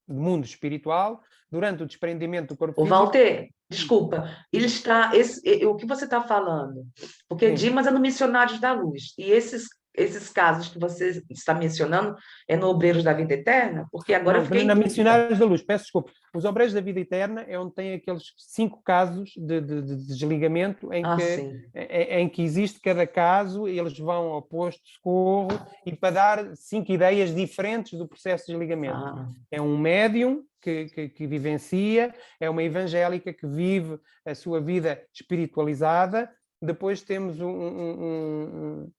do mundo espiritual, durante o desprendimento do corpo O físico... Walter, desculpa, o que você está falando? Porque Dimas é no Missionários da Luz, e esses casos que você está mencionando é no Obreiros da Vida Eterna? Porque agora eu fiquei em na dúvida. Missionários da Luz, peço desculpa. Os Obreiros da Vida Eterna é onde tem aqueles 5 casos de desligamento em que existe cada caso, eles vão ao posto de socorro e para dar 5 ideias diferentes do processo de desligamento. É um médium que vivencia, é uma evangélica que vive a sua vida espiritualizada, depois temos um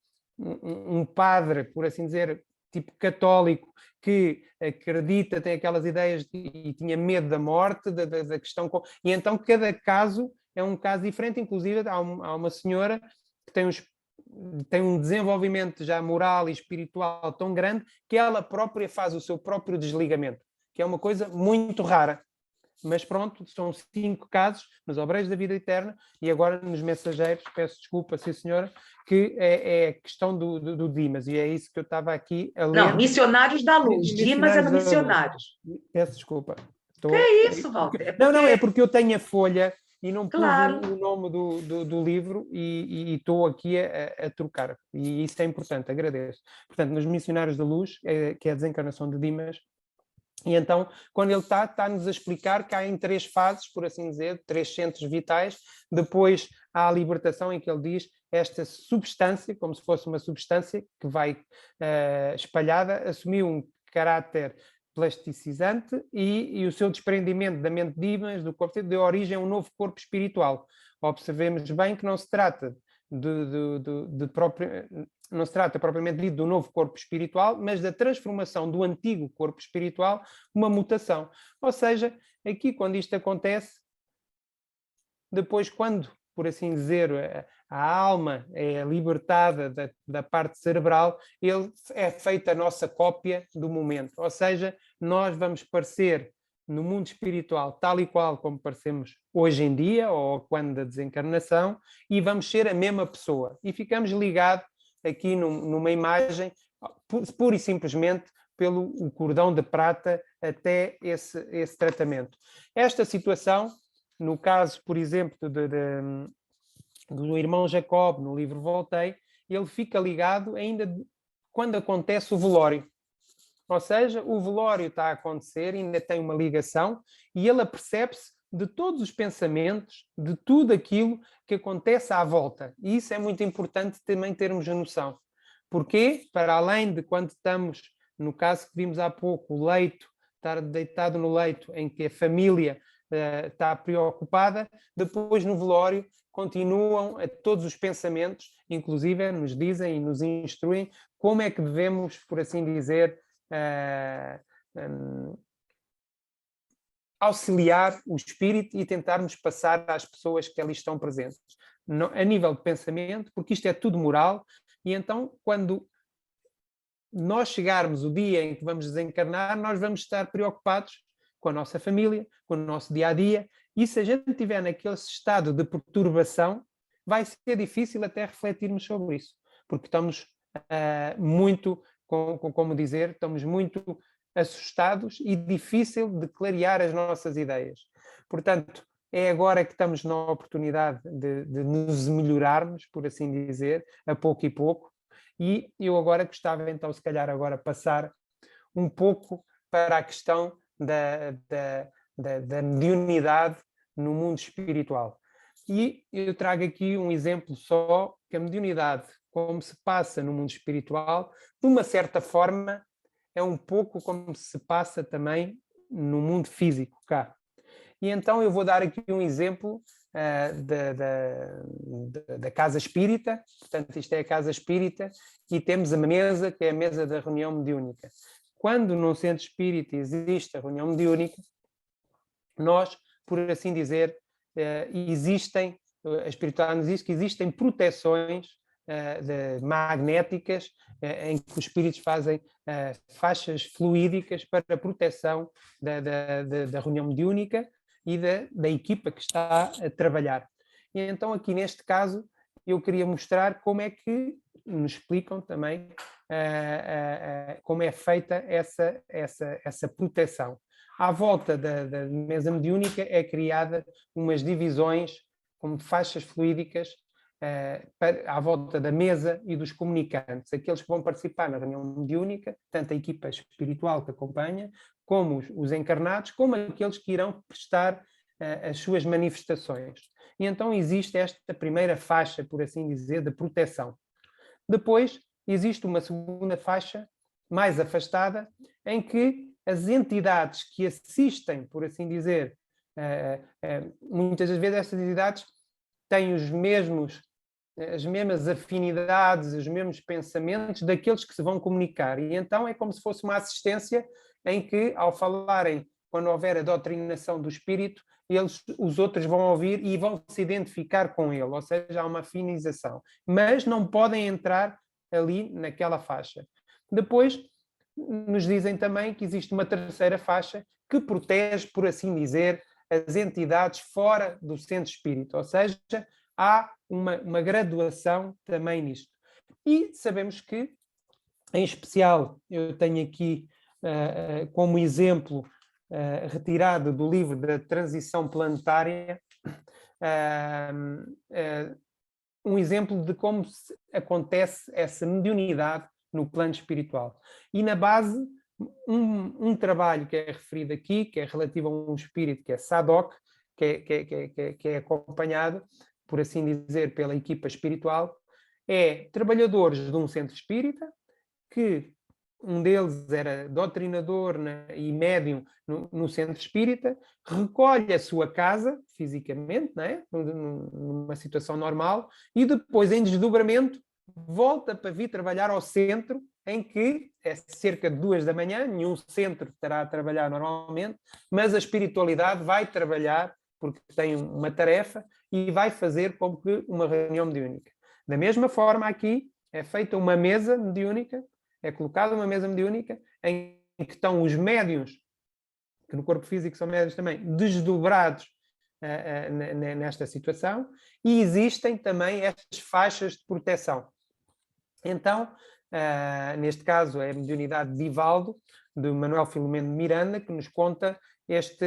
padre, por assim dizer, tipo católico, que acredita, tem aquelas ideias e tinha medo da morte, da questão... E então cada caso é um caso diferente, inclusive há uma senhora que tem um desenvolvimento já moral e espiritual tão grande que ela própria faz o seu próprio desligamento, que é uma coisa muito rara. Mas pronto, são 5 casos nos Obreiros da Vida Eterna e agora nos Mensageiros, peço desculpa, sim senhora, que é a questão do Dimas, e é isso que eu estava aqui a ler. Não, Missionários da Luz, Dimas é no Missionários. Peço desculpa. Que é isso, Walter? Não, é porque eu tenho a folha e não pus Claro. o nome do livro e estou aqui a trocar, e isso é importante, agradeço. Portanto, nos Missionários da Luz, que é a desencarnação de Dimas, e então, quando ele está-nos a explicar que há em 3 fases, por assim dizer, 3 centros vitais, depois há a libertação em que ele diz esta substância, como se fosse uma substância que vai espalhada, assumiu um caráter plasticizante e o seu desprendimento da mente de Dimas, do corpo, deu origem a um novo corpo espiritual. Observemos bem que não se trata não se trata propriamente dito do novo corpo espiritual, mas da transformação do antigo corpo espiritual, uma mutação. Ou seja, aqui quando isto acontece, depois quando, por assim dizer, a alma é libertada da parte cerebral, é feita a nossa cópia do momento. Ou seja, nós vamos parecer no mundo espiritual tal e qual como parecemos hoje em dia, ou quando da desencarnação, e vamos ser a mesma pessoa. E ficamos ligados aqui numa imagem, pura e simplesmente pelo o cordão de prata até esse tratamento. Esta situação, no caso, por exemplo, do irmão Jacob, no livro Voltei, ele fica ligado ainda quando acontece o velório. Ou seja, o velório está a acontecer, ainda tem uma ligação, e ele apercebe-se de todos os pensamentos, de tudo aquilo que acontece à volta. E isso é muito importante também termos a noção. Porquê? Para além de quando estamos, no caso que vimos há pouco, o leito, estar deitado no leito em que a família está preocupada, depois no velório continuam todos os pensamentos, inclusive nos dizem e nos instruem como é que devemos, por assim dizer, auxiliar o espírito e tentarmos passar às pessoas que ali estão presentes. A nível de pensamento, porque isto é tudo moral, e então quando nós chegarmos o dia em que vamos desencarnar, nós vamos estar preocupados com a nossa família, com o nosso dia-a-dia, e se a gente estiver naquele estado de perturbação, vai ser difícil até refletirmos sobre isso, porque estamos muito, como dizer, estamos muito assustados e difícil de clarear as nossas ideias. Portanto, é agora que estamos na oportunidade de nos melhorarmos, por assim dizer, a pouco e pouco, e eu agora gostava então, se calhar agora, passar um pouco para a questão da mediunidade no mundo espiritual. E eu trago aqui um exemplo só, que a mediunidade, como se passa no mundo espiritual, de uma certa forma, é um pouco como se passa também no mundo físico cá. E então eu vou dar aqui um exemplo da Casa Espírita. Portanto, isto é a Casa Espírita, e temos a mesa, que é a mesa da reunião mediúnica. Quando num centro espírita existe a reunião mediúnica, nós, por assim dizer, existem, a espiritualidade nos diz que existem proteções magnéticas em que os espíritos fazem faixas fluídicas para a proteção da reunião mediúnica e da equipa que está a trabalhar. E então aqui neste caso eu queria mostrar como é que nos explicam também como é feita essa proteção. À volta da mesa mediúnica é criada umas divisões como faixas fluídicas à volta da mesa e dos comunicantes, aqueles que vão participar na reunião mediúnica, tanto a equipa espiritual que acompanha, como os encarnados, como aqueles que irão prestar as suas manifestações. E então existe esta primeira faixa, por assim dizer, de proteção. Depois existe uma segunda faixa, mais afastada, em que as entidades que assistem, por assim dizer, muitas das vezes essas entidades têm as mesmas afinidades, os mesmos pensamentos daqueles que se vão comunicar. E então é como se fosse uma assistência em que, ao falarem, quando houver a doutrinação do espírito, os outros vão ouvir e vão se identificar com ele, ou seja, há uma afinização. Mas não podem entrar ali naquela faixa. Depois, nos dizem também que existe uma terceira faixa que protege, por assim dizer, as entidades fora do centro espírita, ou seja, há uma graduação também nisto. E sabemos que, em especial, eu tenho aqui como exemplo retirado do livro da Transição Planetária, um exemplo de como acontece essa mediunidade no plano espiritual. E na base, um trabalho que é referido aqui, que é relativo a um espírito que é Sadoc, que é acompanhado, por assim dizer, pela equipa espiritual, é trabalhadores de um centro espírita que um deles era doutrinador e médium no centro espírita, recolhe a sua casa, fisicamente, não é? Numa situação normal, e depois, em desdobramento, volta para vir trabalhar ao centro, em que é cerca de 2 da manhã, nenhum centro estará a trabalhar normalmente, mas a espiritualidade vai trabalhar, porque tem uma tarefa, e vai fazer como que uma reunião mediúnica. Da mesma forma, aqui é feita uma mesa mediúnica, é colocada uma mesa mediúnica em que estão os médiuns, que no corpo físico são médiuns também, desdobrados nesta situação, e existem também estas faixas de proteção. Então, neste caso, é a mediunidade de Divaldo, de Manuel Filomeno de Miranda, que nos conta esta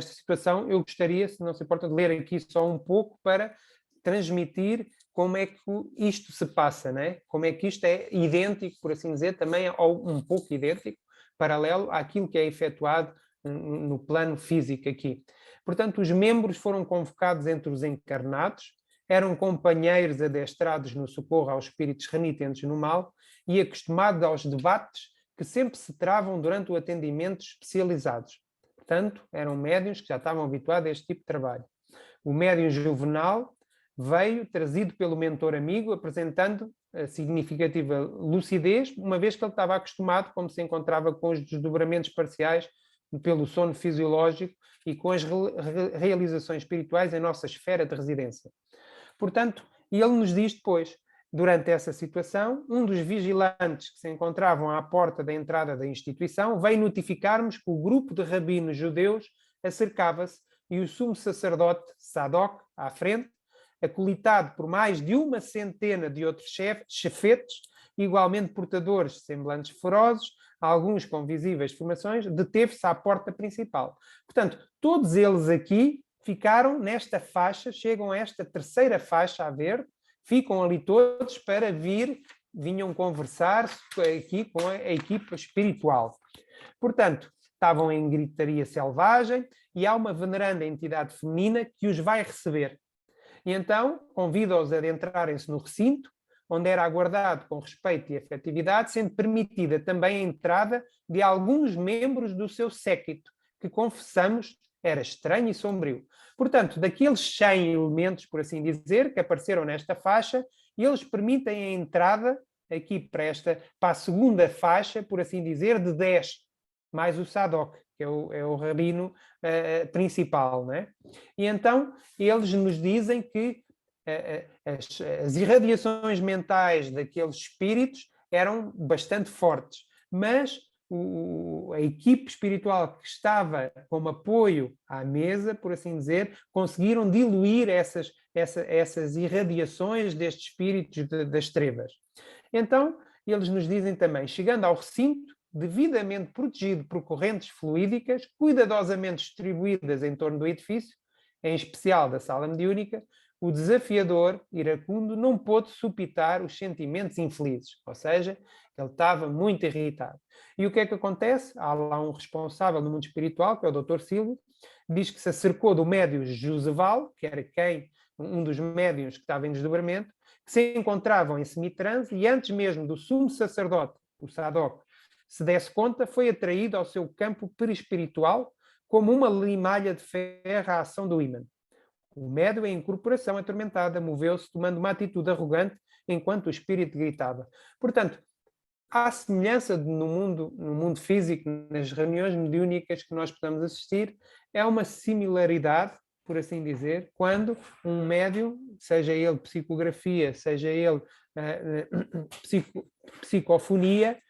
situação. Eu gostaria, se não se importa, de ler aqui só um pouco para transmitir como é que isto se passa, né? Como é que isto é idêntico, por assim dizer, também ou um pouco idêntico, paralelo àquilo que é efetuado no plano físico aqui. Portanto, os membros foram convocados entre os encarnados, eram companheiros adestrados no socorro aos espíritos renitentes no mal e acostumados aos debates que sempre se travam durante o atendimento especializados. Portanto, eram médiuns que já estavam habituados a este tipo de trabalho. O médium juvenal veio trazido pelo mentor amigo, apresentando a significativa lucidez, uma vez que ele estava acostumado, como se encontrava com os desdobramentos parciais pelo sono fisiológico e com as realizações espirituais em nossa esfera de residência. Portanto, ele nos diz depois, durante essa situação, um dos vigilantes que se encontravam à porta da entrada da instituição veio notificar-nos que o grupo de rabinos judeus acercava-se e o sumo sacerdote Sadoc, à frente, acolitado por mais de 100 de outros chefetes, igualmente portadores de semblantes ferozes, alguns com visíveis formações, deteve-se à porta principal. Portanto, todos eles aqui ficaram nesta faixa, chegam a esta terceira faixa a verde, ficam ali todos para vinham conversar aqui com a equipa espiritual. Portanto, estavam em gritaria selvagem e há uma veneranda entidade feminina que os vai receber. E então convida-os a adentrarem-se no recinto, onde era aguardado com respeito e afetividade, sendo permitida também a entrada de alguns membros do seu séquito, que confessamos era estranho e sombrio. Portanto, daqueles 100 elementos, por assim dizer, que apareceram nesta faixa, eles permitem a entrada aqui para a segunda faixa, por assim dizer, de 10, mais o Sadoc, que é o rabino principal, né? E então eles nos dizem que as irradiações mentais daqueles espíritos eram bastante fortes, mas a equipe espiritual que estava como apoio à mesa, por assim dizer, conseguiram diluir essas irradiações destes espíritos das trevas. Então, eles nos dizem também, chegando ao recinto, devidamente protegido por correntes fluídicas, cuidadosamente distribuídas em torno do edifício, em especial da sala mediúnica, o desafiador, iracundo, não pôde supitar os sentimentos infelizes, ou seja, ele estava muito irritado. E o que é que acontece? Há lá um responsável no mundo espiritual, que é o Dr. Silvio, diz que se acercou do médium Joseval, que era um dos médiuns que estava em desdobramento, que se encontravam em semitranse e antes mesmo do sumo sacerdote, o Sadoc, se desse conta, foi atraído ao seu campo perispiritual como uma limalha de ferro à ação do ímã. O médium, em incorporação atormentada, moveu-se tomando uma atitude arrogante enquanto o espírito gritava. Portanto, há semelhança no mundo físico, nas reuniões mediúnicas que nós podemos assistir, é uma similaridade, por assim dizer, quando um médium, seja ele psicografia, seja ele psicofonia,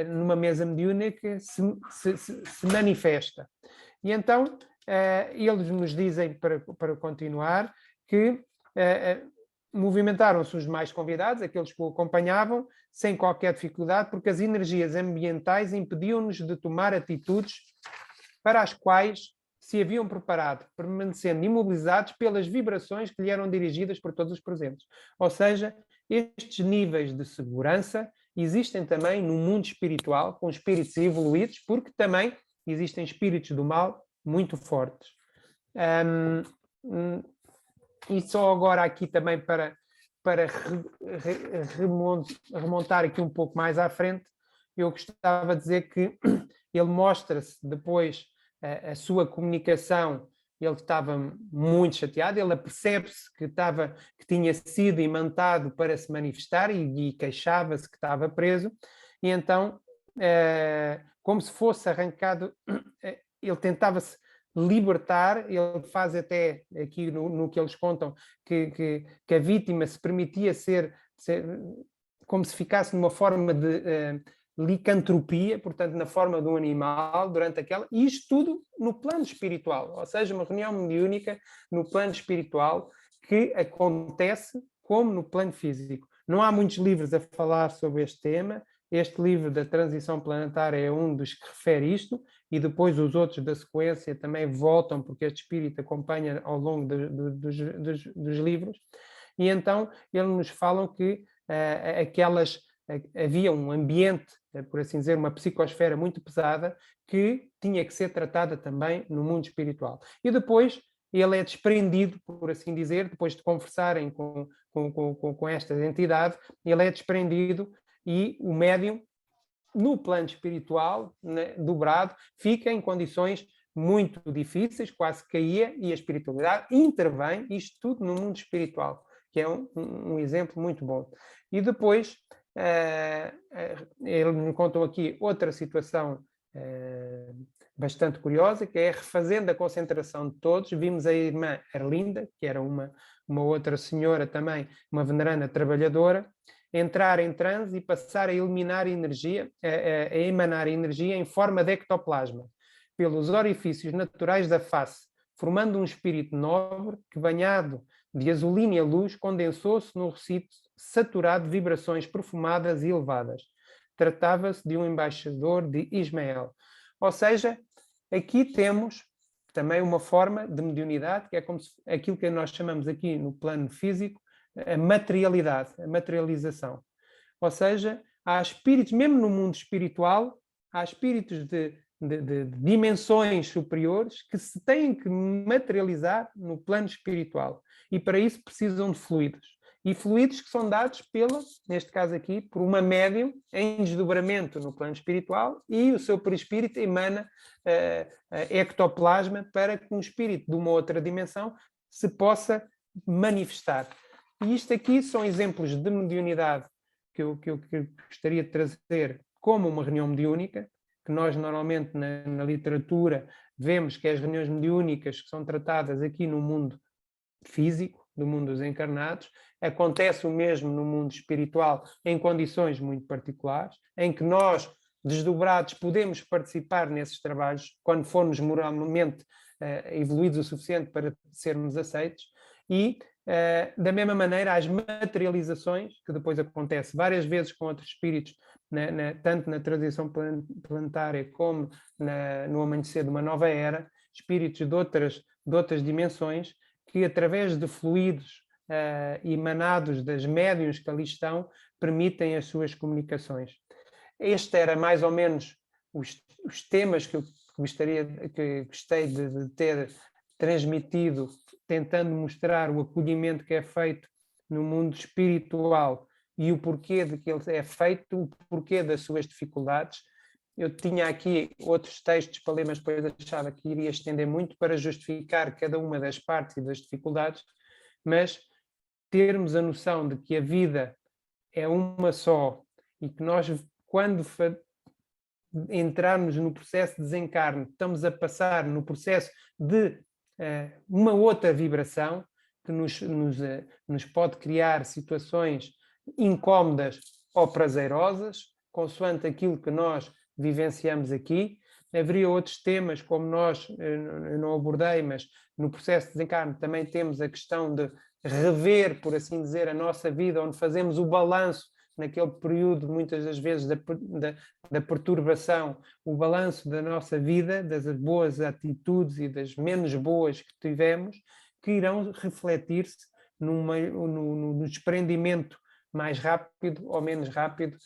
numa mesa mediúnica, se manifesta. E então, eles nos dizem, para continuar, que movimentaram-se os mais convidados, aqueles que o acompanhavam, sem qualquer dificuldade, porque as energias ambientais impediam-nos de tomar atitudes para as quais se haviam preparado, permanecendo imobilizados pelas vibrações que lhe eram dirigidas por todos os presentes. Ou seja, estes níveis de segurança existem também no mundo espiritual, com espíritos evoluídos, porque também existem espíritos do mal muito fortes. E só agora aqui também para para remontar aqui um pouco mais à frente, eu gostava de dizer que ele mostra-se depois a sua comunicação. Ele estava muito chateado, ele apercebe-se que tinha sido imantado para se manifestar e queixava-se que estava preso, e então, como se fosse arrancado, ele tentava-se libertar. Ele faz até aqui no que eles contam que a vítima se permitia ser como se ficasse numa forma de licantropia, portanto, na forma de um animal, durante aquela, e isto tudo no plano espiritual, ou seja, uma reunião mediúnica no plano espiritual que acontece como no plano físico. Não há muitos livros a falar sobre este tema. Este livro da transição planetária é um dos que refere isto, e depois os outros da sequência também voltam, porque este espírito acompanha ao longo dos livros. E então eles nos falam que havia um ambiente, por assim dizer, uma psicosfera muito pesada, que tinha que ser tratada também no mundo espiritual. E depois ele é desprendido, por assim dizer, depois de conversarem com esta entidade, ele é desprendido, e o médium, no plano espiritual, né, dobrado, fica em condições muito difíceis, quase caía, e a espiritualidade intervém, isto tudo no mundo espiritual, que é um exemplo muito bom. E depois, ele me contou aqui outra situação bastante curiosa, que é refazendo a concentração de todos. Vimos a irmã Erlinda, que era uma outra senhora também, uma veneranda trabalhadora, entrar em transe e passar a eliminar energia, a emanar energia em forma de ectoplasma, pelos orifícios naturais da face, formando um espírito nobre que, banhado de azulínea luz, condensou-se no recinto saturado de vibrações perfumadas e elevadas. Tratava-se de um embaixador de Ismael. Ou seja, aqui temos também uma forma de mediunidade, que é como aquilo que nós chamamos aqui no plano físico a materialidade, a materialização. Ou seja, há espíritos, mesmo no mundo espiritual, há espíritos de dimensões superiores que se têm que materializar no plano espiritual. E para isso precisam de fluidos. E fluidos que são dados neste caso aqui, por uma médium em desdobramento no plano espiritual, e o seu perispírito emana ectoplasma para que um espírito de uma outra dimensão se possa manifestar. E isto aqui são exemplos de mediunidade que eu gostaria de trazer como uma reunião mediúnica, que nós normalmente na literatura vemos que as reuniões mediúnicas que são tratadas aqui no mundo físico, do mundo dos encarnados, acontece o mesmo no mundo espiritual em condições muito particulares, em que nós, desdobrados, podemos participar nesses trabalhos quando formos moralmente evoluídos o suficiente para sermos aceitos. E da mesma maneira, as materializações, que depois acontece várias vezes com outros espíritos, tanto na transição planetária como no amanhecer de uma nova era, espíritos de outras dimensões, que através de fluidos emanados das médiuns que ali estão, permitem as suas comunicações. Este era mais ou menos os temas que eu gostei de ter transmitido, tentando mostrar o acolhimento que é feito no mundo espiritual e o porquê de que ele é feito, o porquê das suas dificuldades. Eu tinha aqui outros textos para ler, mas depois achava que iria estender muito para justificar cada uma das partes e das dificuldades, mas termos a noção de que a vida é uma só e que nós, quando entrarmos no processo de desencarne, estamos a passar no processo de uma outra vibração que nos pode criar situações incómodas ou prazerosas, consoante aquilo que nós vivenciamos aqui. Haveria outros temas, como eu não abordei, mas no processo de desencarne também temos a questão de rever, por assim dizer, a nossa vida, onde fazemos o balanço naquele período, muitas das vezes, da perturbação, o balanço da nossa vida, das boas atitudes e das menos boas que tivemos, que irão refletir-se no desprendimento mais rápido ou menos rápido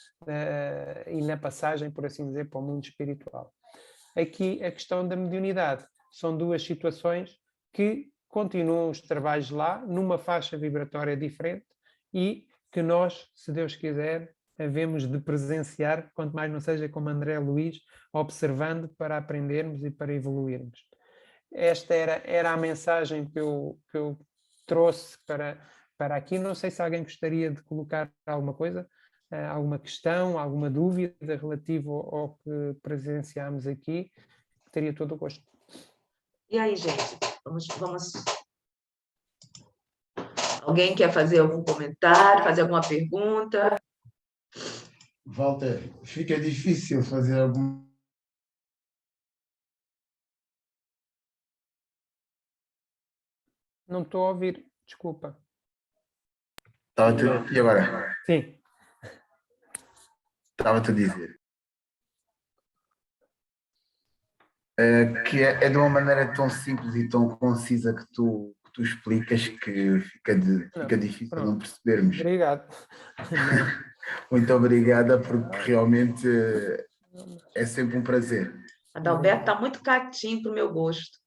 e na passagem, por assim dizer, para o mundo espiritual. Aqui a questão da mediunidade. São duas situações que continuam os trabalhos lá, numa faixa vibratória diferente, e que nós, se Deus quiser, havemos de presenciar, quanto mais não seja como André Luiz, observando para aprendermos e para evoluirmos. Esta era a mensagem que eu trouxe para aqui. Não sei se alguém gostaria de colocar alguma coisa, alguma questão, alguma dúvida relativa ao que presenciámos aqui. Teria todo o gosto. E aí, gente? Vamos... Alguém quer fazer algum comentário, fazer alguma pergunta? Walter, fica difícil fazer algum... Não estou a ouvir, desculpa. E agora? Sim. Estava-te a dizer. Que é de uma maneira tão simples e tão concisa que tu explicas que fica difícil não percebermos. Obrigado. Muito obrigada, porque realmente é sempre um prazer. Adalberto está muito quietinho para o meu gosto.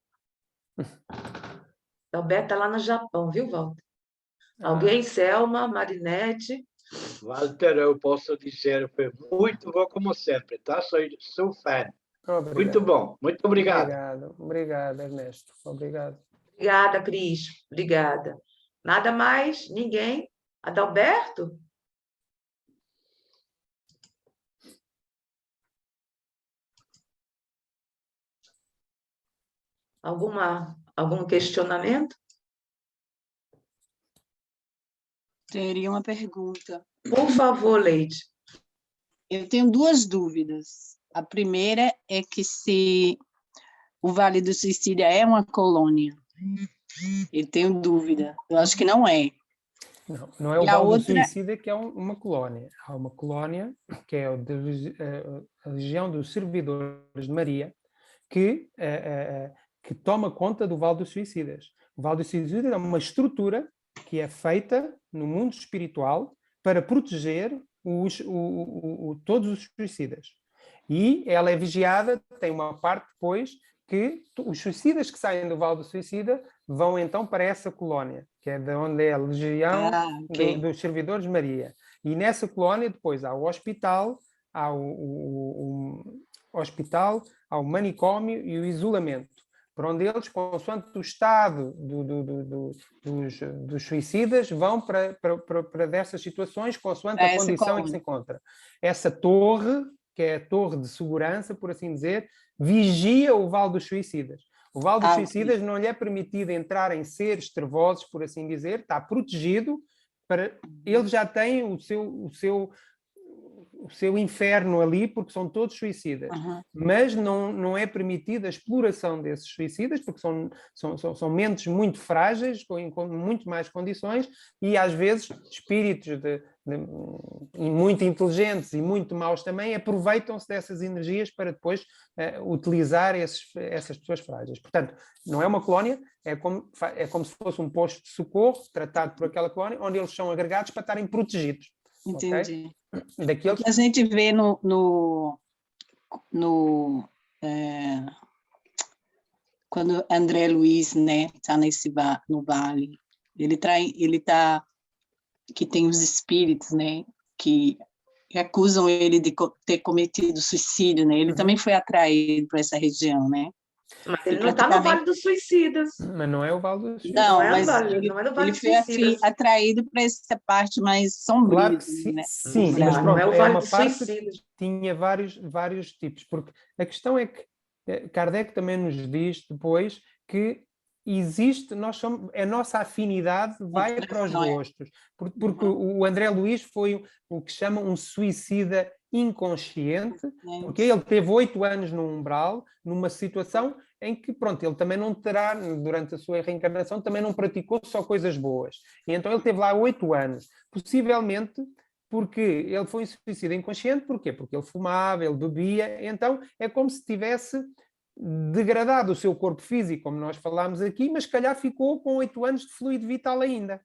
Adalberto está lá no Japão, viu, Walter? Alguém? Selma, Marinete? Walter, eu posso dizer, foi muito bom como sempre, tá? Sou fã. Obrigado. Muito bom. Muito obrigado. Obrigado, Ernesto. Obrigado. Obrigada, Cris. Obrigada. Nada mais? Ninguém? Adalberto? Algum questionamento? Teria uma pergunta. Por favor, Leide. Eu tenho duas dúvidas. A primeira é que se o Vale do Suicídio é uma colônia. Eu tenho dúvida. Eu acho que não é. Não é o Vale do Suicida que é uma colónia. Há uma colónia que é a Legião dos Servidores de Maria que toma conta do Vale dos Suicidas. O Vale dos Suicidas é uma estrutura que é feita no mundo espiritual para proteger todos os suicidas. E ela é vigiada, tem uma parte depois que os suicidas que saem do Vale do Suicida vão então para essa colónia, que é de onde é a Legião dos Servidores de Maria. E nessa colónia depois há o hospital, há o manicômio e o isolamento, por onde eles, consoante o estado dos suicidas, vão para dessas situações, consoante a condição em que se encontra. Essa torre, que é a torre de segurança, por assim dizer, vigia o Vale dos Suicidas. O Vale dos Suicidas não lhe é permitido entrar em seres trevosos, por assim dizer, está protegido, ele já tem o seu inferno ali, porque são todos suicidas. Mas não é permitida a exploração desses suicidas, porque são mentes muito frágeis, com muito mais condições, e às vezes espíritos muito inteligentes e muito maus também aproveitam-se dessas energias para depois utilizar essas pessoas frágeis. Portanto, não é uma colónia, é como se fosse um posto de socorro tratado por aquela colónia, onde eles são agregados para estarem protegidos. Entendi. Okay? O que a gente vê quando André Luiz, né, está no vale, ele tá que tem os espíritos, né, que acusam ele de ter cometido suicídio, né? Ele também foi atraído para essa região, né? Mas ele não está no Vale dos Suicidas. Mas não é o Vale dos Suicidas. Não, mas ele foi atraído para essa parte mais sombria. Claro que sim, né? sim, mas pronto, não é o Vale dos parte Suicidas. Tinha vários tipos, porque a questão é que Kardec também nos diz depois que existe, a nossa afinidade vai para os gostos, porque o André Luiz foi o que chama um suicida inconsciente, porque ele teve 8 anos no umbral, numa situação em que, pronto, ele também não terá, durante a sua reencarnação, também não praticou só coisas boas. E então ele teve lá 8 anos, possivelmente porque ele foi um suicida inconsciente. Porquê? Porque ele fumava, ele bebia, então é como se tivesse degradado o seu corpo físico, como nós falámos aqui, mas se calhar ficou com 8 anos de fluido vital ainda.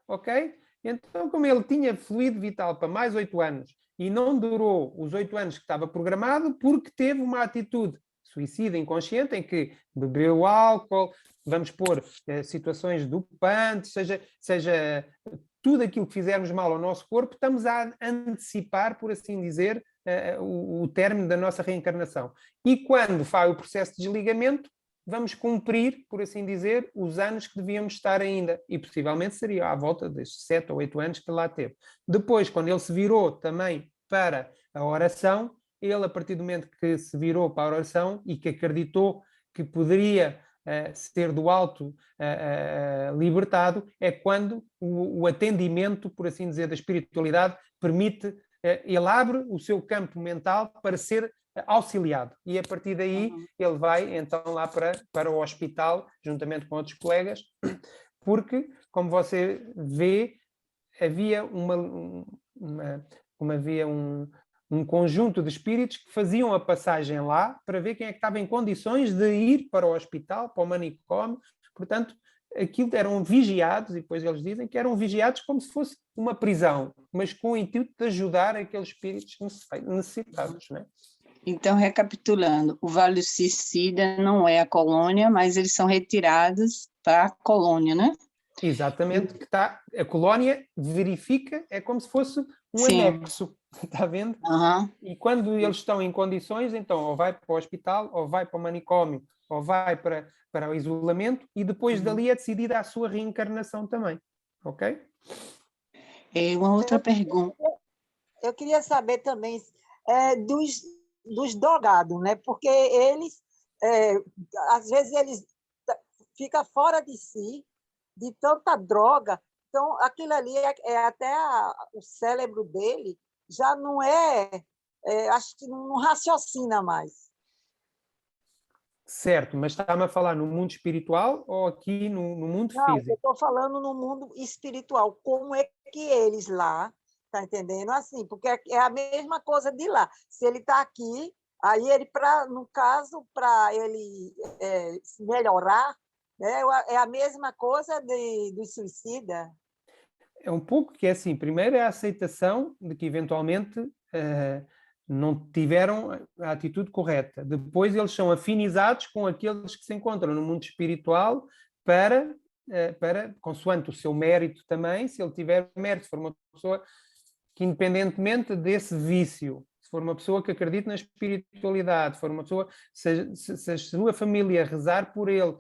Ok? Então, como ele tinha fluido vital para mais 8 anos e não durou os 8 anos que estava programado, porque teve uma atitude suicida inconsciente em que bebeu álcool, vamos pôr situações dopantes, seja tudo aquilo que fizermos mal ao nosso corpo, estamos a antecipar, por assim dizer, o término da nossa reencarnação. E quando faz o processo de desligamento, vamos cumprir, por assim dizer, os anos que devíamos estar ainda. E possivelmente seria à volta destes 7 ou 8 anos que lá teve. Depois, quando ele se virou também para a oração, ele, a partir do momento que se virou para a oração e que acreditou que poderia ser do alto libertado, é quando o atendimento, por assim dizer, da espiritualidade permite, ele abre o seu campo mental para ser auxiliado. E a partir daí ele vai então lá para o hospital, juntamente com outros colegas, porque, como você vê, havia um conjunto de espíritos que faziam a passagem lá para ver quem é que estava em condições de ir para o hospital, para o manicômio. Portanto, aquilo eram vigiados, e depois eles dizem que eram vigiados como se fosse uma prisão, mas com o intuito de ajudar aqueles espíritos necessitados, não é? Então, recapitulando, o Vale do Suicida não é a colônia, mas eles são retirados para a colônia, né? Exatamente, que está, a colónia verifica, é como se fosse um anexo, está vendo? E quando eles estão em condições, então, ou vai para o hospital, ou vai para o manicômio, ou vai para o isolamento, e depois dali é decidida a sua reencarnação também, ok? Uma outra pergunta. Eu queria saber também dos drogados, né? Porque eles, às vezes, eles ficam fora de si, de tanta droga. Então, aquilo ali até o cérebro dele já não acho que não raciocina mais. Certo, mas está-me a falar no mundo espiritual ou aqui no mundo físico? Eu estou falando no mundo espiritual. Como é que eles lá, tá entendendo? Assim, porque é a mesma coisa de lá. Se ele está aqui, aí ele, no caso, para ele se melhorar, né, é a mesma coisa do suicida. É um pouco que é assim, primeiro é a aceitação de que eventualmente não tiveram a atitude correta. Depois eles são afinizados com aqueles que se encontram no mundo espiritual para consoante o seu mérito também, se ele tiver mérito, se for uma pessoa que, independentemente desse vício, se for uma pessoa que acredita na espiritualidade, se for uma pessoa, se a sua família rezar por ele,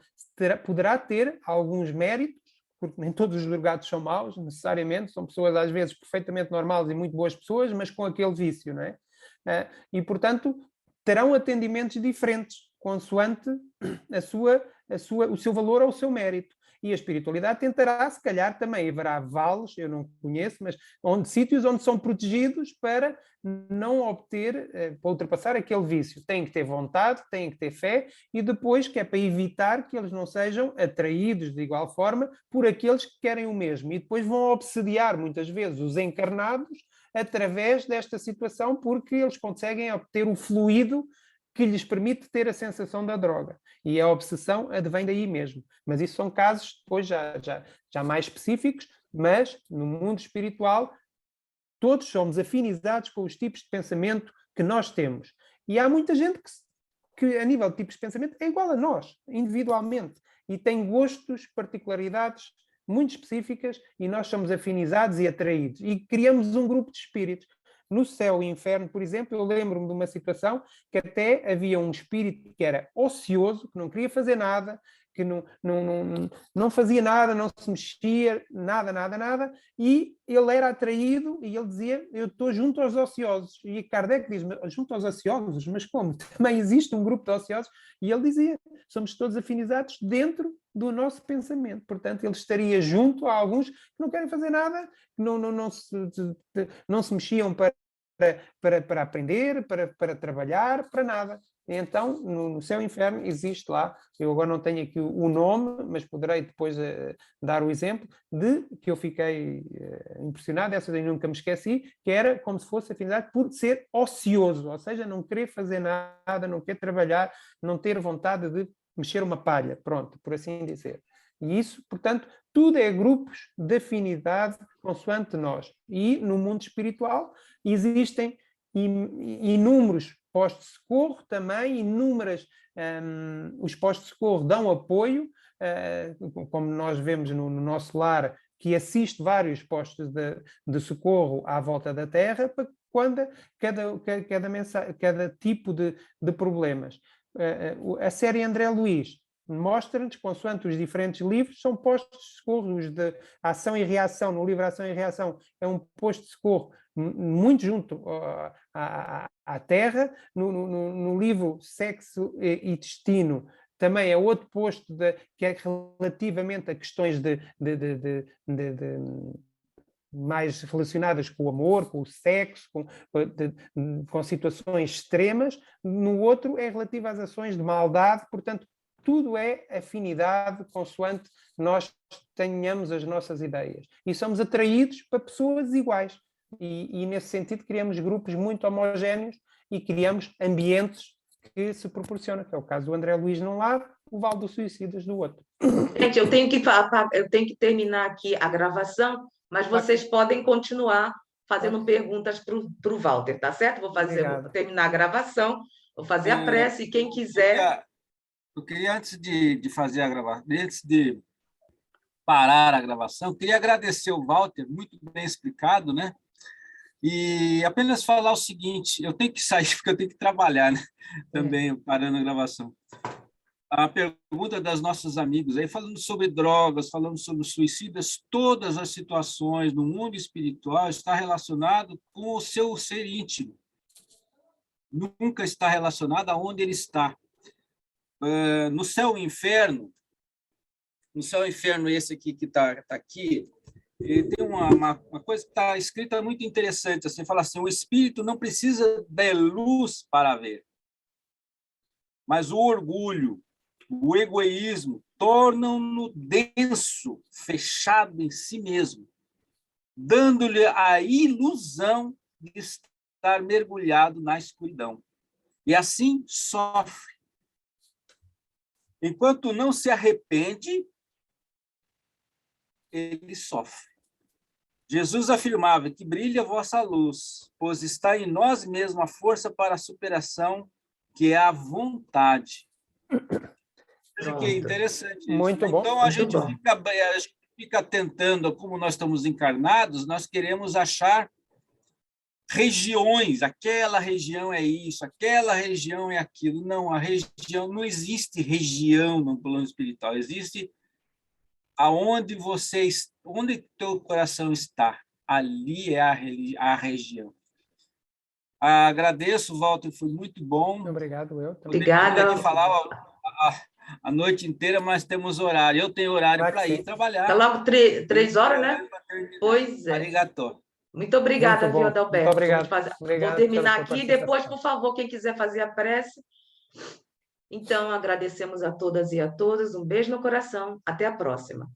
poderá ter alguns méritos, porque nem todos os drogados são maus, necessariamente, são pessoas às vezes perfeitamente normais e muito boas pessoas, mas com aquele vício, não é? E, portanto, terão atendimentos diferentes, consoante o seu valor ou o seu mérito. E a espiritualidade tentará, se calhar, também haverá vales, eu não conheço, mas sítios onde são protegidos para não obter, para ultrapassar aquele vício. Têm que ter vontade, têm que ter fé, e depois que é para evitar que eles não sejam atraídos de igual forma por aqueles que querem o mesmo. E depois vão obsediar, muitas vezes, os encarnados através desta situação, porque eles conseguem obter o fluido que lhes permite ter a sensação da droga. E a obsessão advém daí mesmo. Mas isso são casos depois já mais específicos, mas no mundo espiritual todos somos afinizados com os tipos de pensamento que nós temos. E há muita gente que a nível de tipos de pensamento é igual a nós, individualmente, e tem gostos, particularidades muito específicas, e nós somos afinizados e atraídos. E criamos um grupo de espíritos. No céu e inferno, por exemplo, eu lembro-me de uma situação que até havia um espírito que era ocioso, que não queria fazer nada, que não fazia nada, não se mexia, nada, e ele era atraído e ele dizia, eu estou junto aos ociosos. E Kardec diz, junto aos ociosos? Mas como? Também existe um grupo de ociosos? E ele dizia, somos todos afinizados dentro do nosso pensamento. Portanto, ele estaria junto a alguns que não querem fazer nada, que não se mexiam para aprender, para trabalhar, para nada. Então, no céu e inferno existe lá, eu agora não tenho aqui o nome, mas poderei depois dar o exemplo, de que eu fiquei impressionado, essa eu nunca me esqueci, que era como se fosse afinidade por ser ocioso, ou seja, não querer fazer nada, não querer trabalhar, não ter vontade de mexer uma palha, pronto, por assim dizer. E isso, portanto, tudo é grupos de afinidade consoante nós. E no mundo espiritual existem inúmeros postos de socorro também, os postos de socorro dão apoio, como nós vemos no nosso lar, que assiste vários postos de socorro à volta da Terra para quando cada tipo de problemas. A série André Luiz mostra-nos, consoante os diferentes livros, são postos de socorro. Os de ação e reação, no livro Ação e Reação, é um posto de socorro muito junto à Terra. No livro Sexo e Destino, também é outro posto que é relativamente a questões mais relacionadas com o amor, com o sexo, com situações extremas. No outro é relativo às ações de maldade, portanto, tudo é afinidade consoante nós tenhamos as nossas ideias. E somos atraídos para pessoas iguais. E nesse sentido, criamos grupos muito homogéneos e criamos ambientes que se proporcionam, que é o caso do André Luiz num lado, o Vale dos Suicidas do outro. Gente, eu tenho que terminar aqui a gravação, mas vocês podem continuar fazendo perguntas para o Walter, tá certo? Vou terminar a gravação, vou fazer a prece, e quem quiser... Eu queria, antes de fazer a gravação, antes de parar a gravação, queria agradecer o Walter, muito bem explicado, né? E apenas falar o seguinte: eu tenho que sair porque eu tenho que trabalhar, né? Também, parando a gravação. A pergunta das nossos amigos aí, falando sobre drogas, falando sobre suicidas, todas as situações no mundo espiritual está relacionado com o seu ser íntimo. Nunca está relacionado aonde ele está. No céu e inferno, esse aqui que está aqui, tem uma coisa que está escrita muito interessante, assim, fala assim: o espírito não precisa de luz para ver, mas o orgulho, o egoísmo tornam-no denso, fechado em si mesmo, dando-lhe a ilusão de estar mergulhado na escuridão. E assim sofre. Enquanto não se arrepende, ele sofre. Jesus afirmava que brilha a vossa luz, pois está em nós mesmos a força para a superação, que é a vontade. Acho que é interessante isso. Muito bom. Então, a gente fica tentando, como nós estamos encarnados, nós queremos achar regiões, aquela região é isso, aquela região é aquilo. Não, a região, não existe região no plano espiritual, existe aonde onde teu coração está, ali é a região. Agradeço, Walter, foi muito bom. Obrigado, eu também. Obrigada. Aqui falar a noite inteira, mas temos horário. Eu tenho horário para ir trabalhar. Está logo 3 horas, né? Pois é. Arigatô. Muito obrigada, viu, Adalberto? Muito obrigado. Vou terminar aqui, depois, por favor, quem quiser fazer a prece. Então, agradecemos a todas e a todos, um beijo no coração, até a próxima.